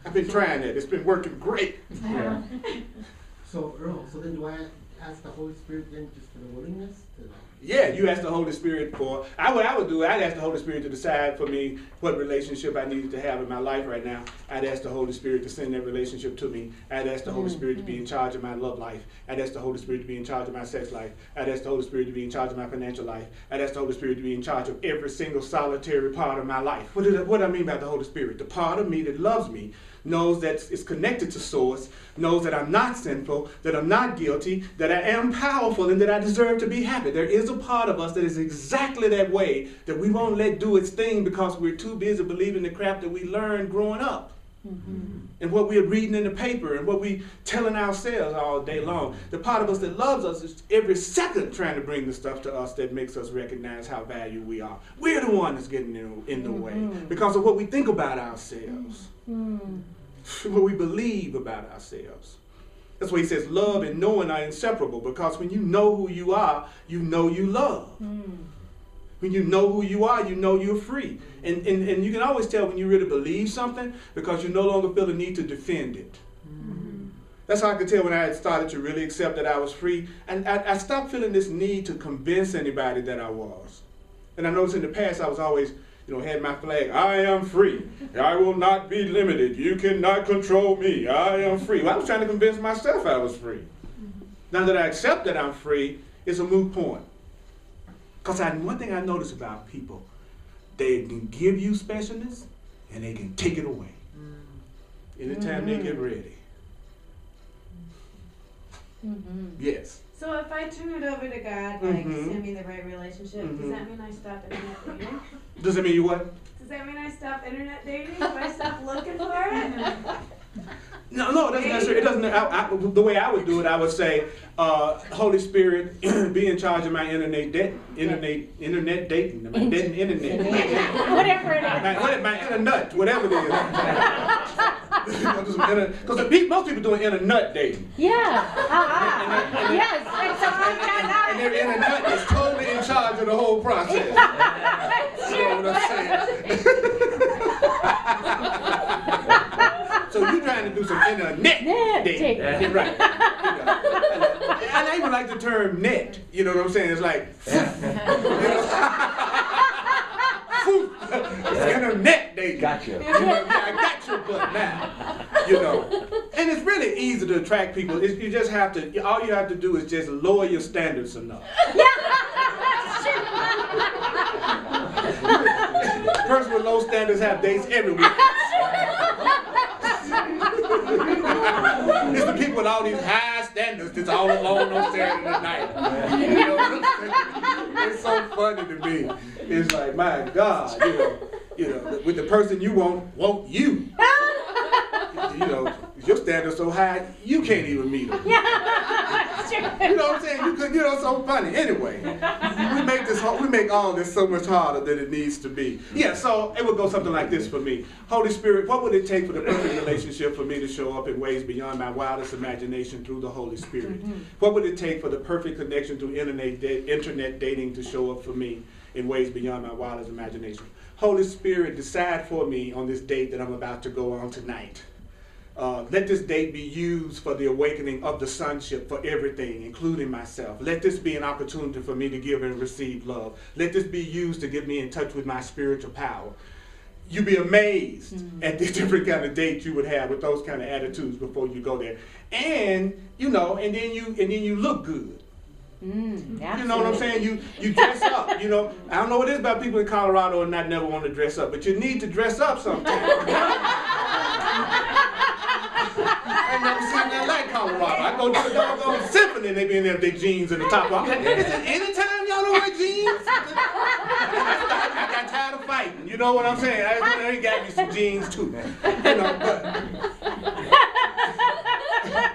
I've been trying that. It's been working great. So Earl, then do I ask the Holy Spirit then just for the willingness Yeah, you ask the Holy Spirit for, what I would do, I'd ask the Holy Spirit to decide for me what relationship I needed to have in my life right now. I'd ask the Holy Spirit to send that relationship to me. I'd ask the Holy Spirit to be in charge of my love life. I'd ask the Holy Spirit to be in charge of my sex life. I'd ask the Holy Spirit to be in charge of my financial life. I'd ask the Holy Spirit to be in charge of every single solitary part of my life. What do I mean by the Holy Spirit? The part of me that loves me, knows that it's connected to source, knows that I'm not sinful, that I'm not guilty, that I am powerful, and that I deserve to be happy. There is a part of us that is exactly that way, that we won't let do its thing because we're too busy believing the crap that we learned growing up. And what we're reading in the paper and what we telling ourselves all day long. The part of us that loves us is every second trying to bring the stuff to us that makes us recognize how valued we are. We're the one that's getting in the way because of what we think about ourselves. What we believe about ourselves. That's why he says love and knowing are inseparable, because when you know who you are, you know you love. When you know who you are, you know you're free. And you can always tell when you really believe something because you no longer feel the need to defend it. That's how I could tell when I had started to really accept that I was free. And I stopped feeling this need to convince anybody that I was. And I noticed in the past I was always, had my flag, I am free. I will not be limited. You cannot control me. I am free. Well, I was trying to convince myself I was free. Now that I accept that I'm free, it's a moot point. Because one thing I notice about people, they can give you specialness and they can take it away. Anytime they get ready. Yes. So if I turn it over to God, like send me the right relationship, does that mean I stop internet dating? Does that mean you what? Does that mean I stop internet dating if I stop looking for it? No, it doesn't necessarily. It doesn't. The way I would do it, I would say, Holy Spirit, be in charge of my internet dating. Dating internet. Whatever it is. My internet, whatever it is. Because most people doing internet dating. Yeah. Yes. And their internet is totally in charge of the whole process. You know what I'm saying? So you're trying to do some internet dating. Right. And I even like the term net. You know what I'm saying? It's like, it's internet dating. Gotcha. I got your butt now. And it's really easy to attract people. You just have to, all you have to do is just lower your standards enough. Person with low standards have dates every week. It's the people with all these high standards that's all alone on Saturday night. You know what I'm saying? It's so funny to me. It's like, my God, with the person you want you. Your standards so high, you can't even meet them. You know what I'm saying? So funny. Anyway, we make all this so much harder than it needs to be. Yeah, so it would go something like this for me. Holy Spirit, what would it take for the perfect relationship for me to show up in ways beyond my wildest imagination through the Holy Spirit? What would it take for the perfect connection through internet dating to show up for me in ways beyond my wildest imagination? Holy Spirit, decide for me on this date that I'm about to go on tonight. Let this date be used for the awakening of the sonship for everything, including myself. Let this be an opportunity for me to give and receive love. Let this be used to get me in touch with my spiritual power. You'd be amazed at the different kind of dates you would have with those kind of attitudes before you go there. And and then you look good. You know what I'm saying? You dress up. I don't know what it is about people in Colorado and not never want to dress up, but you need to dress up sometimes. I never seen that like Colorado. I go to the doggone symphony and they be in there with their jeans and the top off. Is it anytime y'all don't wear jeans? I got tired of fighting. You know what I'm saying? I got me some jeans too. But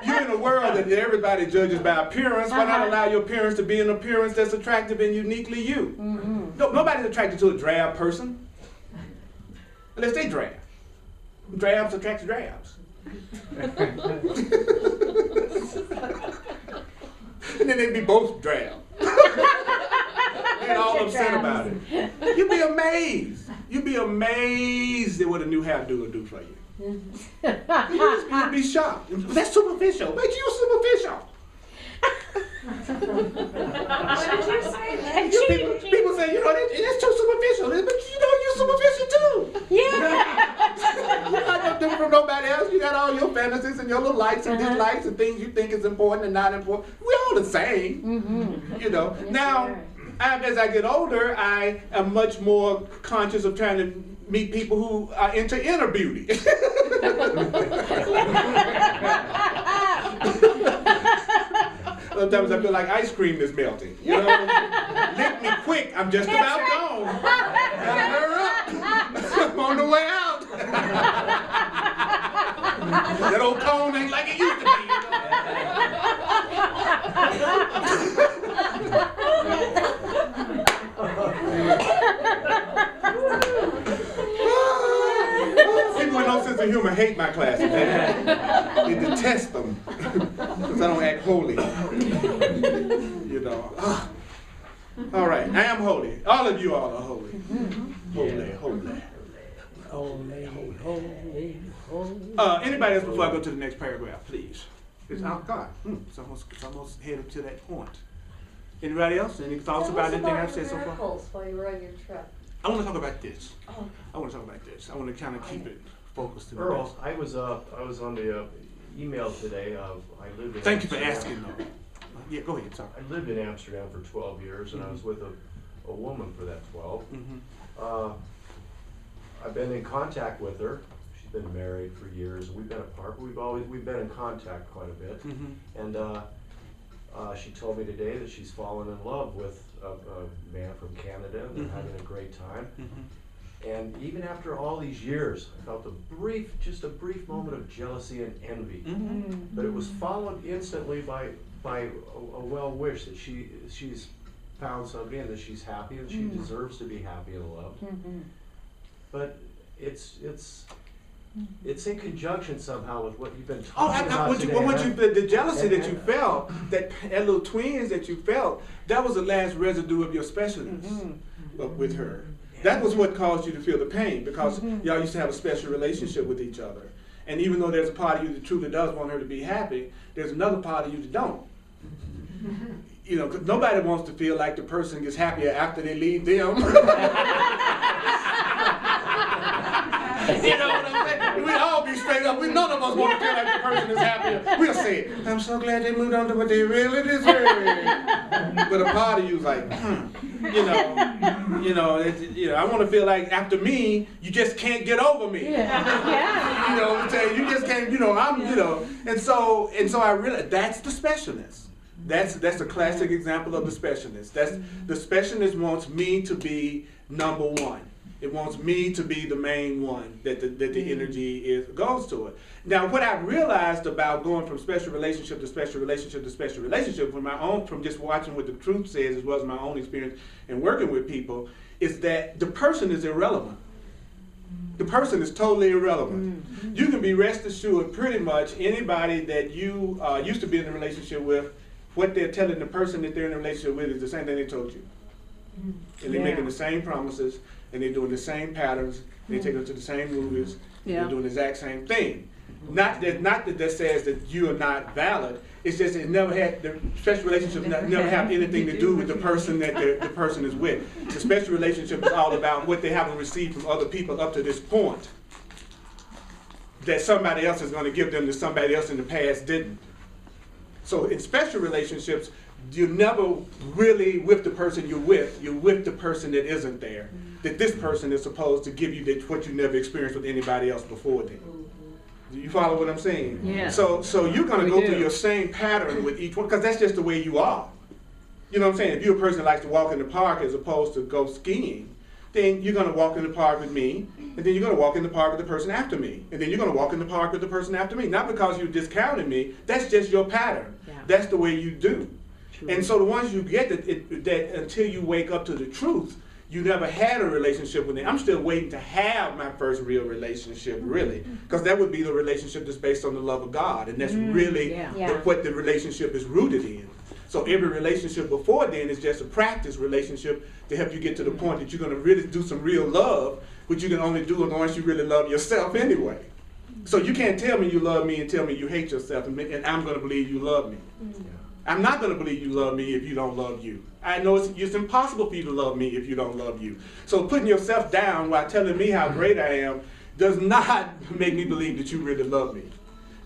you're in a world that everybody judges by appearance. Why not allow your appearance to be an appearance that's attractive and uniquely you? Nobody's attracted to a drab person. Unless they drab. Drabs attract drabs. And then they'd be both drab. And all upset about it. You'd be amazed. You'd be amazed at what a new hairdo will do for you. You'd be shocked. That's superficial. Make you superficial. What did you say? And she, People say, you know, that's too superficial, but you know, you're superficial too. yeah. You're not no different from nobody else. You got all your fantasies and your little likes and dislikes and things you think is important and not important. We're all the same, you know. Yes, Now, we are. as I get older, I am much more conscious of trying to meet people who are into inner beauty. Sometimes I feel like ice cream is melting. You know, lick me quick. I'm just about gone. Gotta hurry up. I'm on the way out. That old cone ain't like it used to be. People with no sense of humor hate my classes. They detest them because I don't act holy. You know. All right, I am holy. All of you all are holy. Holy, holy. Anybody else before I go to the next paragraph, please? It's God. It's almost headed to that point. Anybody else? Any thoughts about anything I've said so far? While you were on your trip. I want to talk about this. Oh. I want to talk about this. I want to kind of keep it focused to the Earl, best. I was on the email today. I lived in Thank you for Amsterdam. asking, though. Yeah, go ahead. Sorry. I lived in Amsterdam for 12 years, and I was with a woman for that 12. I've been in contact with her. She's been married for years. We've been apart, but we've been in contact quite a bit. And she told me today that she's fallen in love with a man from Canada. They're having a great time. And even after all these years, I felt just a brief moment of jealousy and envy. But it was followed instantly by a well wish that she's found somebody and that she's happy and she deserves to be happy and loved. But it's in conjunction somehow with what you've been talking about today. The jealousy that you felt, that little twinge that you felt, that was the last residue of your specialness with her. That was what caused you to feel the pain, because y'all used to have a special relationship with each other. And even though there's a part of you that truly does want her to be happy, there's another part of you that don't. You know, because nobody wants to feel like the person gets happier after they leave them. You know what I'm saying? We'd all be straight up. None of us want to feel like the person is happier. We'll say, I'm so glad they moved on to what they really deserve. But a part of you's like, I want to feel like after me, you just can't get over me. You know what I'm saying? You just can't, And so I realized that's the specialness. That's a classic example of the specialness. The specialness wants me to be number one. It wants me to be the main one that the energy goes to it. Now, what I realized about going from special relationship to special relationship to special relationship, from just watching what the truth says, as well as my own experience in working with people, is that the person is irrelevant. The person is totally irrelevant. You can be rest assured pretty much anybody that you used to be in a relationship with, what they're telling the person that they're in a relationship with is the same thing they told you. And they're making the same promises, and they're doing the same patterns, they take them to the same movies, they're doing the exact same thing. Not that says that you are not valid, it's just it never had, the special relationships never have anything to do with the person that the person is with. The special relationship is all about what they haven't received from other people up to this point, that somebody else is going to give them that somebody else in the past didn't. So in special relationships, you're never really with the person you're with the person that isn't there. That this person is supposed to give you what you never experienced with anybody else before then. Do you follow what I'm saying? Yeah. So you're going to go through your same pattern with each one, because that's just the way you are. You know what I'm saying? If you're a person that likes to walk in the park as opposed to go skiing, then you're going to walk in the park with me, and then you're going to walk in the park with the person after me, and then you're going to walk in the park with the person after me. Not because you're discounting me, that's just your pattern. That's the way you do. And so the ones you get that until you wake up to the truth, you never had a relationship with them. I'm still waiting to have my first real relationship, really, because that would be the relationship that's based on the love of God, and that's really what the relationship is rooted in. So every relationship before then is just a practice relationship to help you get to the point that you're going to really do some real love, which you can only do once you really love yourself anyway. So you can't tell me you love me and tell me you hate yourself, and I'm going to believe you love me. I'm not going to believe you love me if you don't love you. I know it's impossible for you to love me if you don't love you. So putting yourself down while telling me how great I am does not make me believe that you really love me.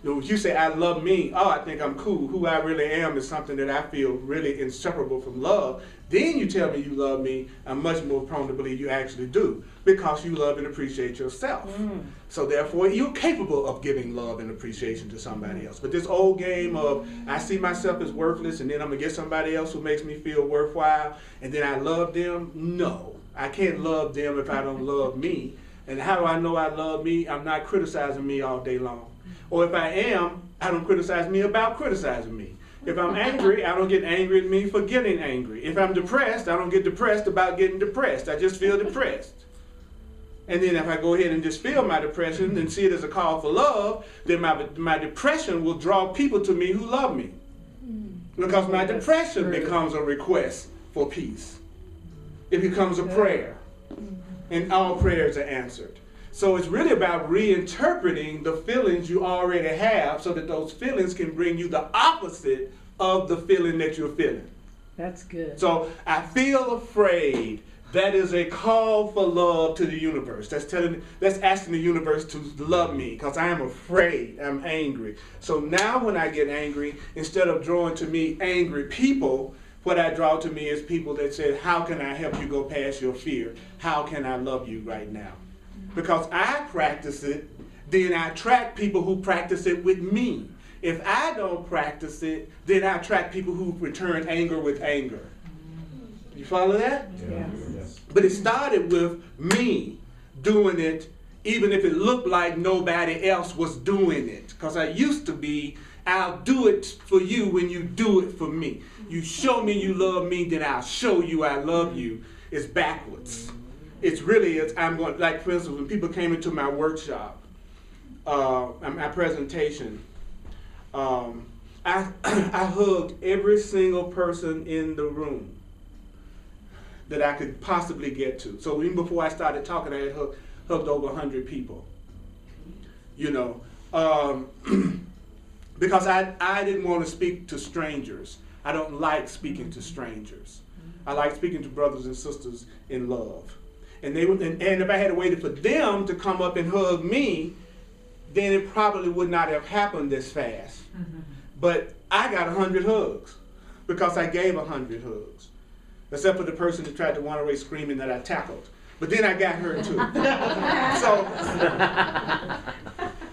If you say I love me, oh, I think I'm cool, who I really am is something that I feel really inseparable from love, then you tell me you love me, I'm much more prone to believe you actually do, because you love and appreciate yourself. So therefore, you're capable of giving love and appreciation to somebody else. But this old game of, I see myself as worthless, and then I'm going to get somebody else who makes me feel worthwhile, and then I love them, no. I can't love them if I don't love me. And how do I know I love me? I'm not criticizing me all day long. Or if I am, I don't criticize me about criticizing me. If I'm angry, I don't get angry at me for getting angry. If I'm depressed, I don't get depressed about getting depressed. I just feel depressed. And then if I go ahead and just feel my depression and see it as a call for love, then my depression will draw people to me who love me. Because my depression becomes a request for peace. It becomes a prayer. And all prayers are answered. So it's really about reinterpreting the feelings you already have so that those feelings can bring you the opposite of the feeling that you're feeling. That's good. So I feel afraid. That is a call for love to the universe. That's asking the universe to love me because I am afraid, I'm angry. So now when I get angry, instead of drawing to me angry people, what I draw to me is people that say, how can I help you go past your fear? How can I love you right now? Because I practice it, then I attract people who practice it with me. If I don't practice it, then I attract people who return anger with anger. You follow that? Yeah. Yes. But it started with me doing it, even if it looked like nobody else was doing it. Because I used to be, I'll do it for you when you do it for me. You show me you love me, then I'll show you I love you. It's backwards. It's really, I'm going, like for instance, when people came into my workshop, my presentation, I hugged every single person in the room that I could possibly get to. So even before I started talking, I had hugged over 100 people. You know, because I didn't want to speak to strangers. I don't like speaking to strangers. I like speaking to brothers and sisters in love. And if I had waited for them to come up and hug me, then it probably would not have happened this fast. But I got 100 hugs because I gave 100 hugs. Except for the person that tried to run away screaming that I tackled. But then I got her too.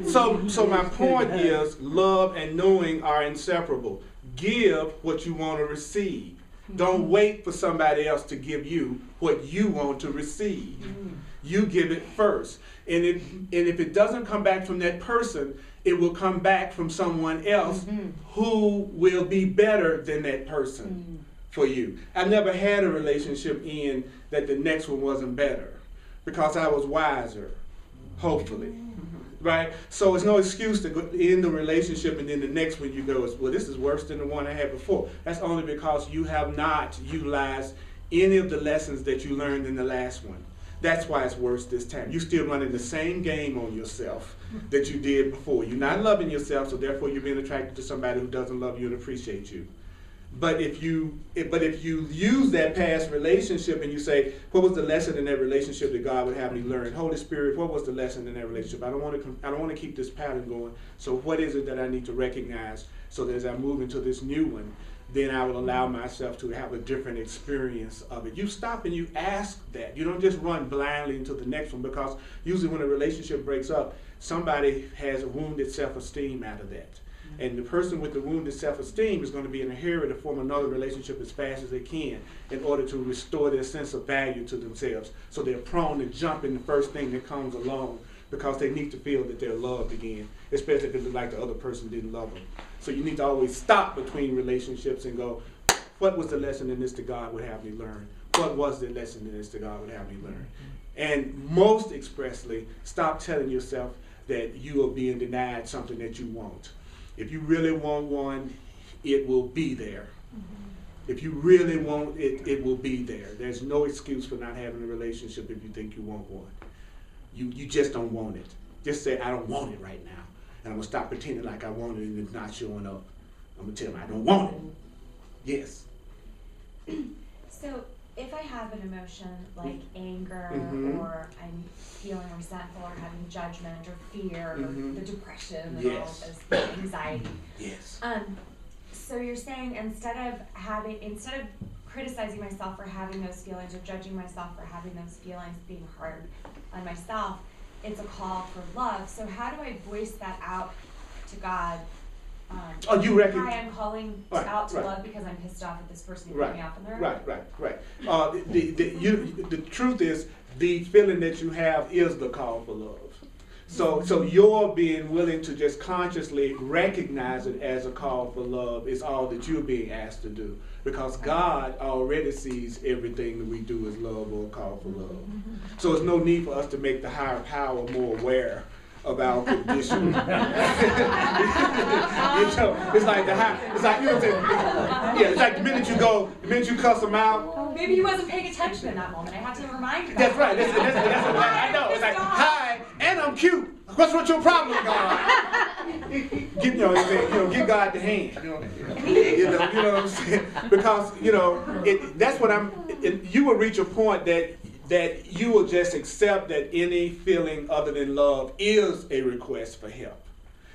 So my point is, love and knowing are inseparable. Give what you want to receive. Don't wait for somebody else to give you what you want to receive. You give it first. And if it doesn't come back from that person, it will come back from someone else who will be better than that person for you. I never had a relationship end that the next one wasn't better because I was wiser, hopefully. Right? So it's no excuse to end the relationship and then the next one you go, well, this is worse than the one I had before. That's only because you have not utilized any of the lessons that you learned in the last one. That's why it's worse this time. You're still running the same game on yourself that you did before. You're not loving yourself, so therefore you're being attracted to somebody who doesn't love you and appreciate you. But if you use that past relationship and you say, what was the lesson in that relationship that God would have me learn? Holy Spirit, what was the lesson in that relationship? I don't want to keep this pattern going. So what is it that I need to recognize so that as I move into this new one, then I will allow myself to have a different experience of it. You stop and you ask that. You don't just run blindly into the next one, because usually when a relationship breaks up, somebody has a wounded self-esteem out of that. And the person with the wounded self-esteem is going to be in a hurry to form another relationship as fast as they can in order to restore their sense of value to themselves. So they're prone to jump in the first thing that comes along because they need to feel that they're loved again, especially if it looks like the other person didn't love them. So you need to always stop between relationships and go, what was the lesson in this that God would have me learn? What was the lesson in this that God would have me learn? And most expressly, stop telling yourself that you are being denied something that you want. If you really want one, it will be there. If you really want it, it will be there. There's no excuse for not having a relationship if you think you want one. You just don't want it. Just say, I don't want it right now. And I'm going to stop pretending like I want it and it's not showing up. I'm going to tell them I don't want it. Yes. So if I have an emotion like anger, Mhm. or I'm feeling resentful, or having judgment, or fear, Mhm. or the depression, and all Yes. of those, the anxiety. Yes. So you're saying instead of criticizing myself for having those feelings, or judging myself for having those feelings, being hard on myself, it's a call for love. So how do I voice that out to God? Oh, you reckon? Hi, I'm calling Right, out to right. love because I'm pissed off at this person who Right, put me off in the room. right. The truth is, the feeling that you have is the call for love. So your being willing to just consciously recognize it as a call for love is all that you're being asked to do. Because God already sees everything that we do as love or a call for love. So there's no need for us to make the higher power more aware of our condition. You know, it's like it's like, you know what I'm saying? Yeah, it's like the minute you cuss them out. Maybe he wasn't paying attention in that moment. I have to remind him. That's right. That's what I know. It's like, hi, and I'm cute. What's your problem, God? Give God the hand. You know what I'm saying? Because that's what you will reach a point that you will just accept that any feeling other than love is a request for help.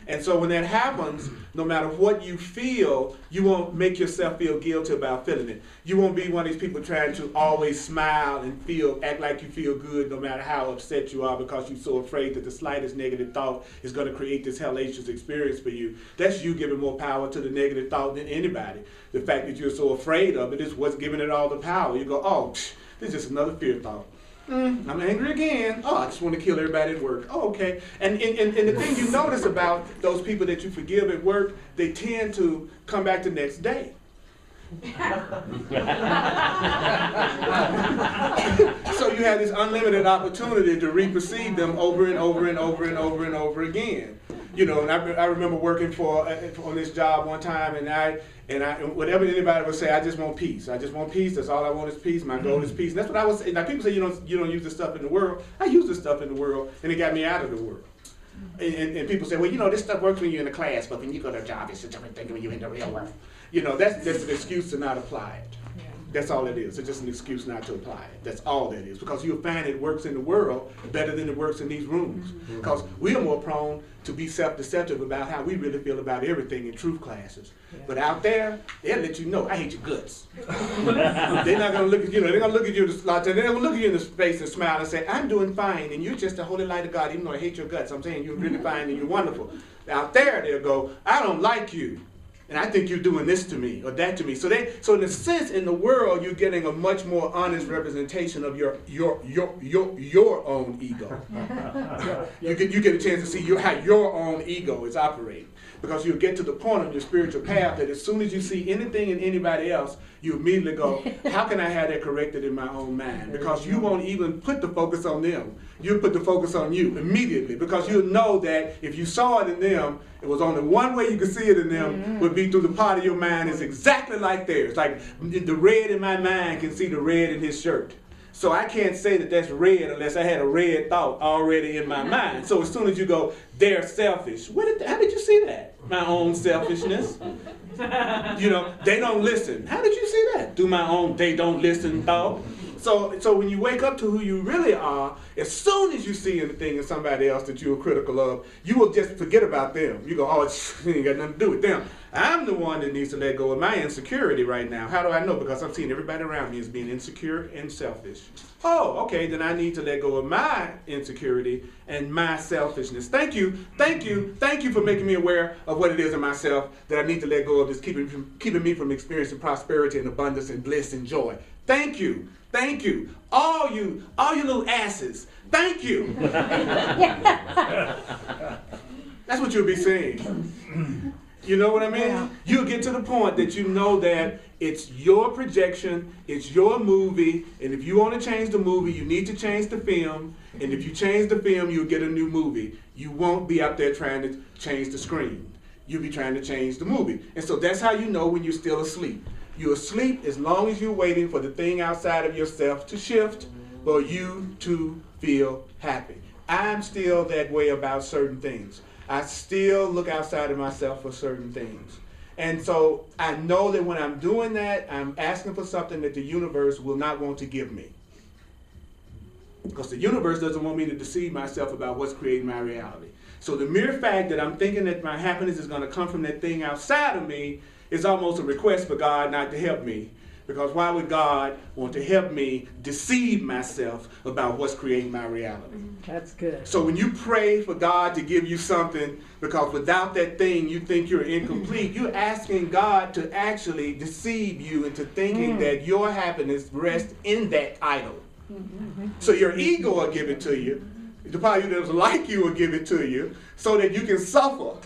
And so when that happens, no matter what you feel, you won't make yourself feel guilty about feeling it. You won't be one of these people trying to always smile and act like you feel good no matter how upset you are, because you're so afraid that the slightest negative thought is going to create this hellacious experience for you. That's you giving more power to the negative thought than anybody. The fact that you're so afraid of it is what's giving it all the power. You go, oh, this is just another fear thought. I'm angry again. Oh, I just want to kill everybody at work. Oh, okay. And the thing you notice about those people that you forgive at work, they tend to come back the next day. So you have this unlimited opportunity to reperceive them over and over and over and over and over again. And I remember working on this job one time, and whatever anybody would say, I just want peace. I just want peace. That's all I want is peace. My goal is peace. And that's what I was saying. Now people say you don't use this stuff in the world. I use this stuff in the world, and it got me out of the world. And people say, well, this stuff works when you're in a class, but when you go to a job, it's a different thing when you're in the real world. That's an excuse to not apply it. That's all it is. It's just an excuse not to apply it. That's all that is. Because you'll find it works in the world better than it works in these rooms. Because we are more prone to be self-deceptive about how we really feel about everything in truth classes. But out there, they'll let you know, I hate your guts. They're not going to look at you. They're going to look at you. They're going to look at you in the face and smile and say, I'm doing fine, and you're just a holy light of God, even though I hate your guts. I'm saying you're really fine and you're wonderful. Out there, they'll go, I don't like you. And I think you're doing this to me or that to me. So in a sense, in the world, you're getting a much more honest representation of your own ego. You get a chance to see how your own ego is operating. Because you'll get to the point of your spiritual path that as soon as you see anything in anybody else, you immediately go, how can I have that corrected in my own mind? Because you won't even put the focus on them. You'll put the focus on you immediately, because you'll know that if you saw it in them, it was only one way you could see it in them, would be through the part of your mind is exactly like theirs. Like the red in my mind can see the red in his shirt. So I can't say that that's red unless I had a red thought already in my mind. So as soon as you go, they're selfish. How did you see that? My own selfishness. They don't listen. How did you see that? Through my own they don't listen thought. So when you wake up to who you really are, as soon as you see anything in somebody else that you're critical of, you will just forget about them. You go, oh, it ain't got nothing to do with them. I'm the one that needs to let go of my insecurity right now. How do I know? Because I'm seeing everybody around me as being insecure and selfish. Oh, okay, then I need to let go of my insecurity and my selfishness. Thank you for making me aware of what it is in myself that I need to let go of, that's keeping me from experiencing prosperity and abundance and bliss and joy. Thank you. All you little asses. Thank you. That's what you'll be saying. You know what I mean? Yeah. You'll get to the point that you know that it's your projection, it's your movie, and if you want to change the movie, you need to change the film, and if you change the film, you'll get a new movie. You won't be up there trying to change the screen. You'll be trying to change the movie. And so that's how you know when you're still asleep. You're asleep as long as you're waiting for the thing outside of yourself to shift for you to feel happy. I'm still that way about certain things. I still look outside of myself for certain things. And so I know that when I'm doing that, I'm asking for something that the universe will not want to give me. Because the universe doesn't want me to deceive myself about what's creating my reality. So the mere fact that I'm thinking that my happiness is going to come from that thing outside of me is almost a request for God not to help me. Because why would God want to help me deceive myself about what's creating my reality? That's good. So when you pray for God to give you something, because without that thing you think you're incomplete, you're asking God to actually deceive you into thinking that your happiness rests in that idol. So your ego will give it to you. The part of you that doesn't like you will give it to you so that you can suffer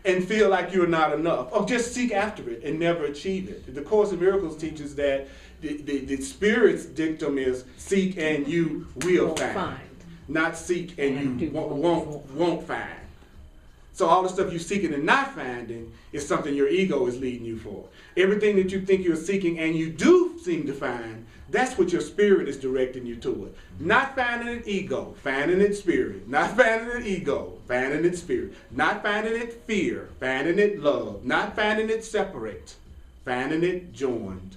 and feel like you're not enough, or just seek after it and never achieve it. The Course in Miracles teaches that the Spirit's dictum is seek and you will find. Not seek and you won't find. So all the stuff you're seeking and not finding is something your ego is leading you for. Everything that you think you're seeking and you do seem to find, that's what your spirit is directing you toward. Not finding it ego, finding it spirit. Not finding it ego, finding it spirit. Not finding it fear, finding it love. Not finding it separate, finding it joined.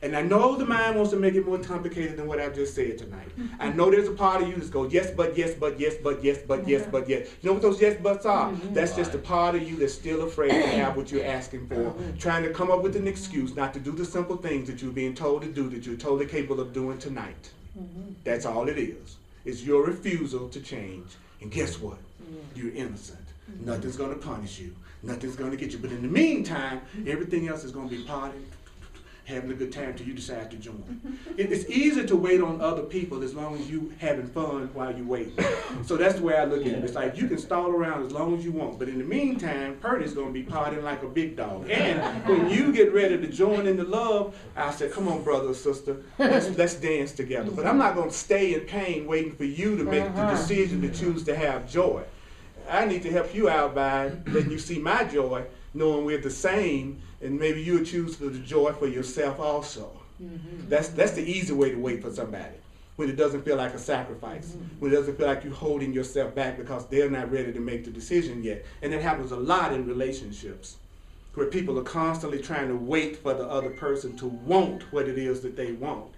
And I know the mind wants to make it more complicated than what I've just said tonight. I know there's a part of you that goes, yes, but yes, but yes, but yes, but yes, but yes. You know what those yes, buts are? That's just a part of you that's still afraid to have what you're asking for. Trying to come up with an excuse not to do the simple things that you're being told to do, that you're totally capable of doing tonight. That's all it is. It's your refusal to change. And guess what? You're innocent. Nothing's going to punish you. Nothing's going to get you. But in the meantime, everything else is going to be partying, having a good time till you decide to join. It's easy to wait on other people as long as you having fun while you wait. So that's the way I look at it. It's like you can stall around as long as you want, but in the meantime, Purdy's going to be partying like a big dog. And when you get ready to join in the love, I said, come on, brother or sister, let's dance together. But I'm not going to stay in pain waiting for you to make the decision to choose to have joy. I need to help you out by letting you see my joy, knowing we're the same, and maybe you'll choose the joy for yourself also. That's the easy way to wait for somebody, when it doesn't feel like a sacrifice, when it doesn't feel like you're holding yourself back because they're not ready to make the decision yet. And it happens a lot in relationships, where people are constantly trying to wait for the other person to want what it is that they want.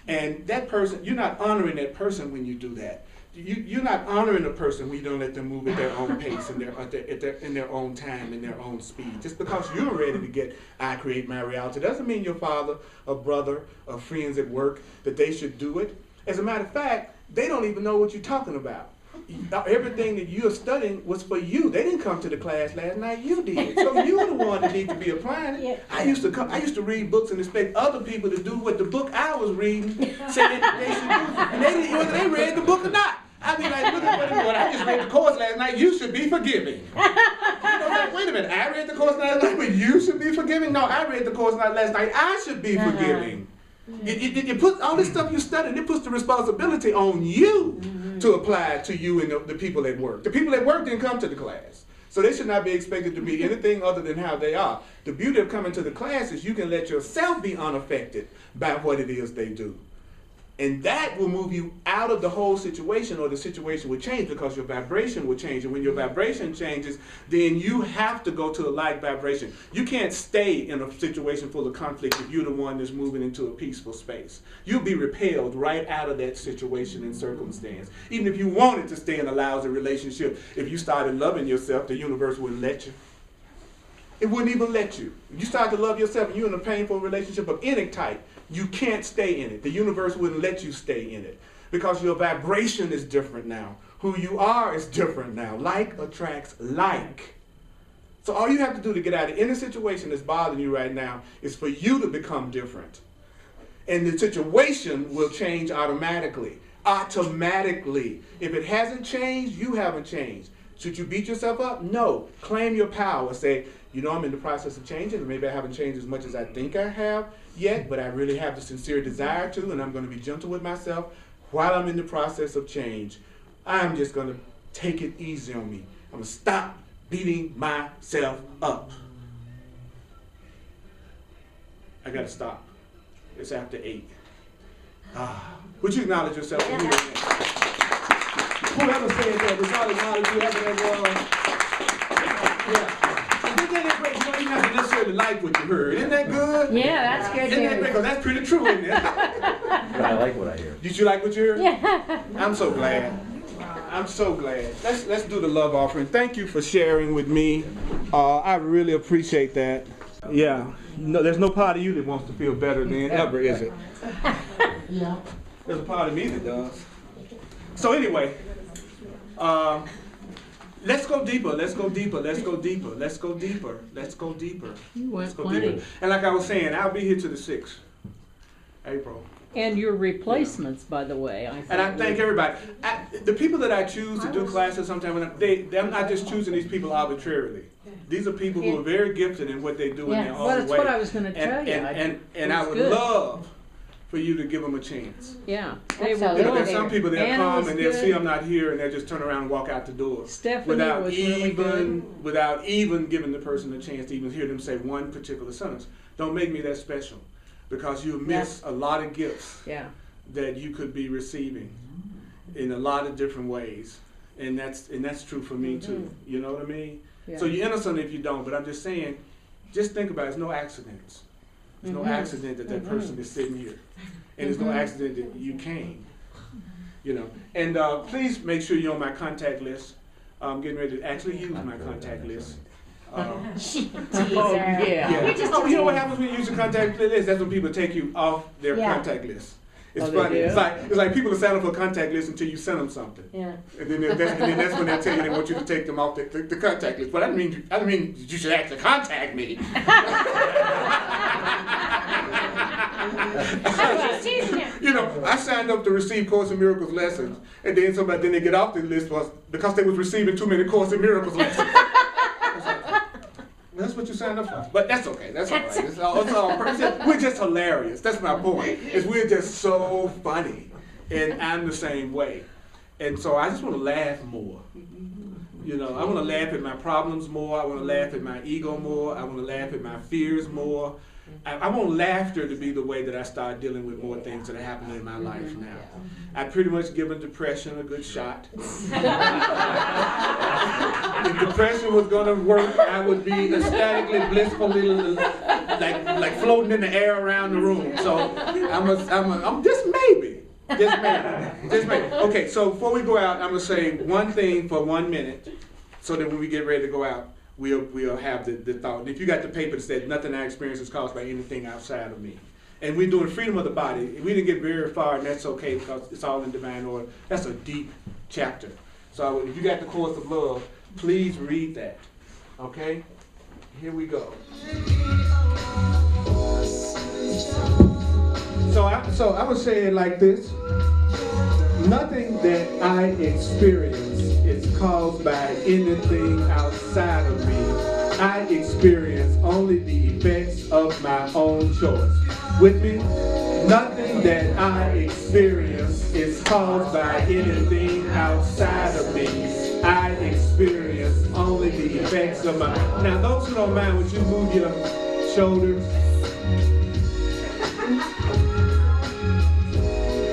And that person, you're not honoring that person when you do that. You're not honoring a person when you don't let them move at their own pace and in their own time, in their own speed. Just because you're ready to get, I create my reality, doesn't mean your father or brother or friends at work that they should do it. As a matter of fact, they don't even know what you're talking about. Everything that you're studying was for you. They didn't come to the class last night. You did. So you're the one that needs to be applying it. Yeah. I used to read books and expect other people to do what the book I was reading said that they should do. And they didn't, whether they read the book or not. I'd be like, look at what it was. I just read the course last night. You should be forgiving. Like, wait a minute. I read the course last night, but you should be forgiving? No, I read the course last night. I should be forgiving. It puts all this stuff you studied, it puts the responsibility on you to apply it to you and the people at work. The people at work didn't come to the class, so they should not be expected to be anything other than how they are. The beauty of coming to the class is you can let yourself be unaffected by what it is they do. And that will move you out of the whole situation, or the situation will change because your vibration will change. And when your vibration changes, then you have to go to a like vibration. You can't stay in a situation full of conflict if you're the one that's moving into a peaceful space. You'll be repelled right out of that situation and circumstance. Even if you wanted to stay in a lousy relationship, if you started loving yourself, the universe wouldn't let you. It wouldn't even let you. If you start to love yourself and you're in a painful relationship of any type, you can't stay in it. The universe wouldn't let you stay in it because your vibration is different now. Who you are is different now. Like attracts like. So all you have to do to get out of any situation that's bothering you right now is for you to become different. And the situation will change automatically. Automatically. If it hasn't changed, you haven't changed. Should you beat yourself up? No. Claim your power. Say, you know, I'm in the process of changing. Maybe I haven't changed as much as I think I have yet, but I really have the sincere desire to, and I'm going to be gentle with myself while I'm in the process of change. I'm just going to take it easy on me. I'm going to stop beating myself up. I got to stop. It's after 8. Would you acknowledge yourself? Whoever said that, does not acknowledge whoever that was. Yeah. like what you heard. Isn't that good? Yeah, that's good Isn't that news. great? 'Cause that's pretty true, isn't it? But I like what I hear. Did you like what you heard? Yeah. I'm so glad. I'm so glad. Let's do the love offering. Thank you for sharing with me. I really appreciate that. Yeah. No, there's no part of you that wants to feel better than ever, is it? Yeah. There's a part of me that does. So anyway, let's go deeper. Let's go deeper. Let's go deeper. Let's go deeper. Let's go deeper. You Let's went go plenty. deeper. And like I was saying, I'll be here to the 6th, April. And your replacements, by the way. And I thank everybody. The people that I choose to do classes sometimes, I'm not just choosing these people arbitrarily. These are people who are very gifted in what they do in Yeah, their well, own that's way. what I was going to tell you. And I would love for you to give them a chance. Yeah, they were You know, good. there's some people that Anna come was and they'll good. see I'm not here and they'll just turn around and walk out the door. Stephanie was really good. Without even giving the person a chance to even hear them say one particular sentence. Don't make me that special, because you miss a lot of gifts Yeah. that you could be receiving in a lot of different ways. And that's true for me too. You know what I mean? Yeah. So you're innocent if you don't, but I'm just saying, just think about it. There's no accidents. There's no accident that that person is sitting here. And there's no accident that you came. You know. And please make sure you're on my contact list. I'm getting ready to actually use my contact list. Oh, yeah. Oh, you know what happens when you use a contact list? That's when people take you off their contact list. It's Oh, they funny. do? It's like people are signing up for a contact list until you send them something. Yeah. And then that's when they tell you they want you to take them off the contact list. But I don't mean you should actually contact me. You know, I signed up to receive Course in Miracles lessons, and then they get off the list was because they was receiving too many Course in Miracles lessons. That's what you signed up for. But that's okay. That's all right. It's all we're just hilarious. That's my point. Is we're just so funny. And I'm the same way. And so I just want to laugh more. You know, I want to laugh at my problems more. I want to laugh at my ego more. I want to laugh at my fears more. I want laughter to be the way that I start dealing with more things that are happening in my life now. I pretty much given depression a good shot. If depression was going to work, I would be ecstatically, blissfully, like floating in the air around the room. So I'm just maybe. Just maybe. Okay, so before we go out, I'm going to say one thing for 1 minute, so that when we get ready to go out, we'll have the thought. And if you got the paper that said nothing I experience is caused by anything outside of me. And we're doing freedom of the body. We didn't get very far, and that's okay because it's all in divine order. That's a deep chapter. So if you got the Course of Love, please read that. Okay? Here we go. So I would say it like this. Nothing that I experience is caused by anything outside of me. I experience only the effects of my own choice. With me? Nothing that I experience is caused by anything outside of me. I experience only the effects of my... Now those who don't mind, would you move your shoulders?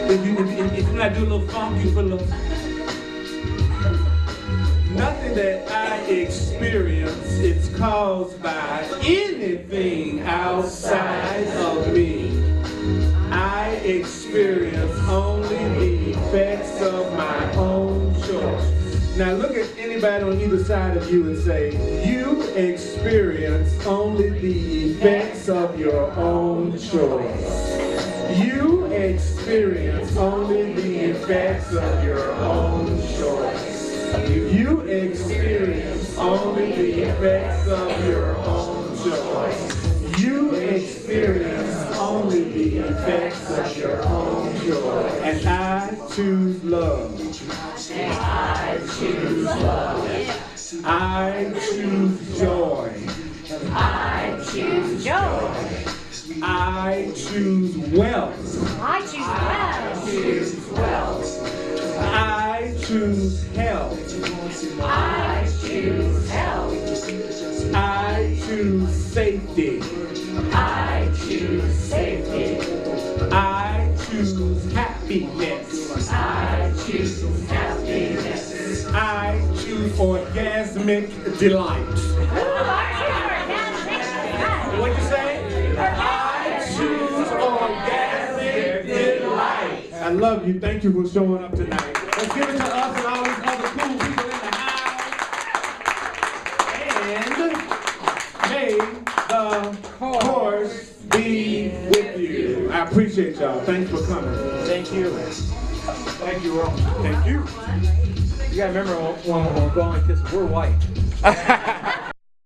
If you not do a little funk, you put a little... Nothing that I experience is caused by anything outside of me. I experience only the effects of my own choice. Now look at anybody on either side of you and say, you experience only the effects of your own choice. You experience only the effects of your own choice. You experience only the effects of your own choice. You experience only the effects of your own choice. And I choose love. I choose love. I choose joy. I choose joy. I choose wealth. I choose wealth. I choose wealth. I choose health. I choose health. I choose safety. I choose safety. I choose happiness. I choose happiness. I choose orgasmic delight. Ooh, I choose orgasmic delight. What love you. Thank you for showing up tonight. Let's give it to us and all these other cool people in the house. And may the course be with you. I appreciate y'all. Thanks for coming. Thank you. Thank you, Earl. Thank you. You gotta remember when we're going like this, we're white.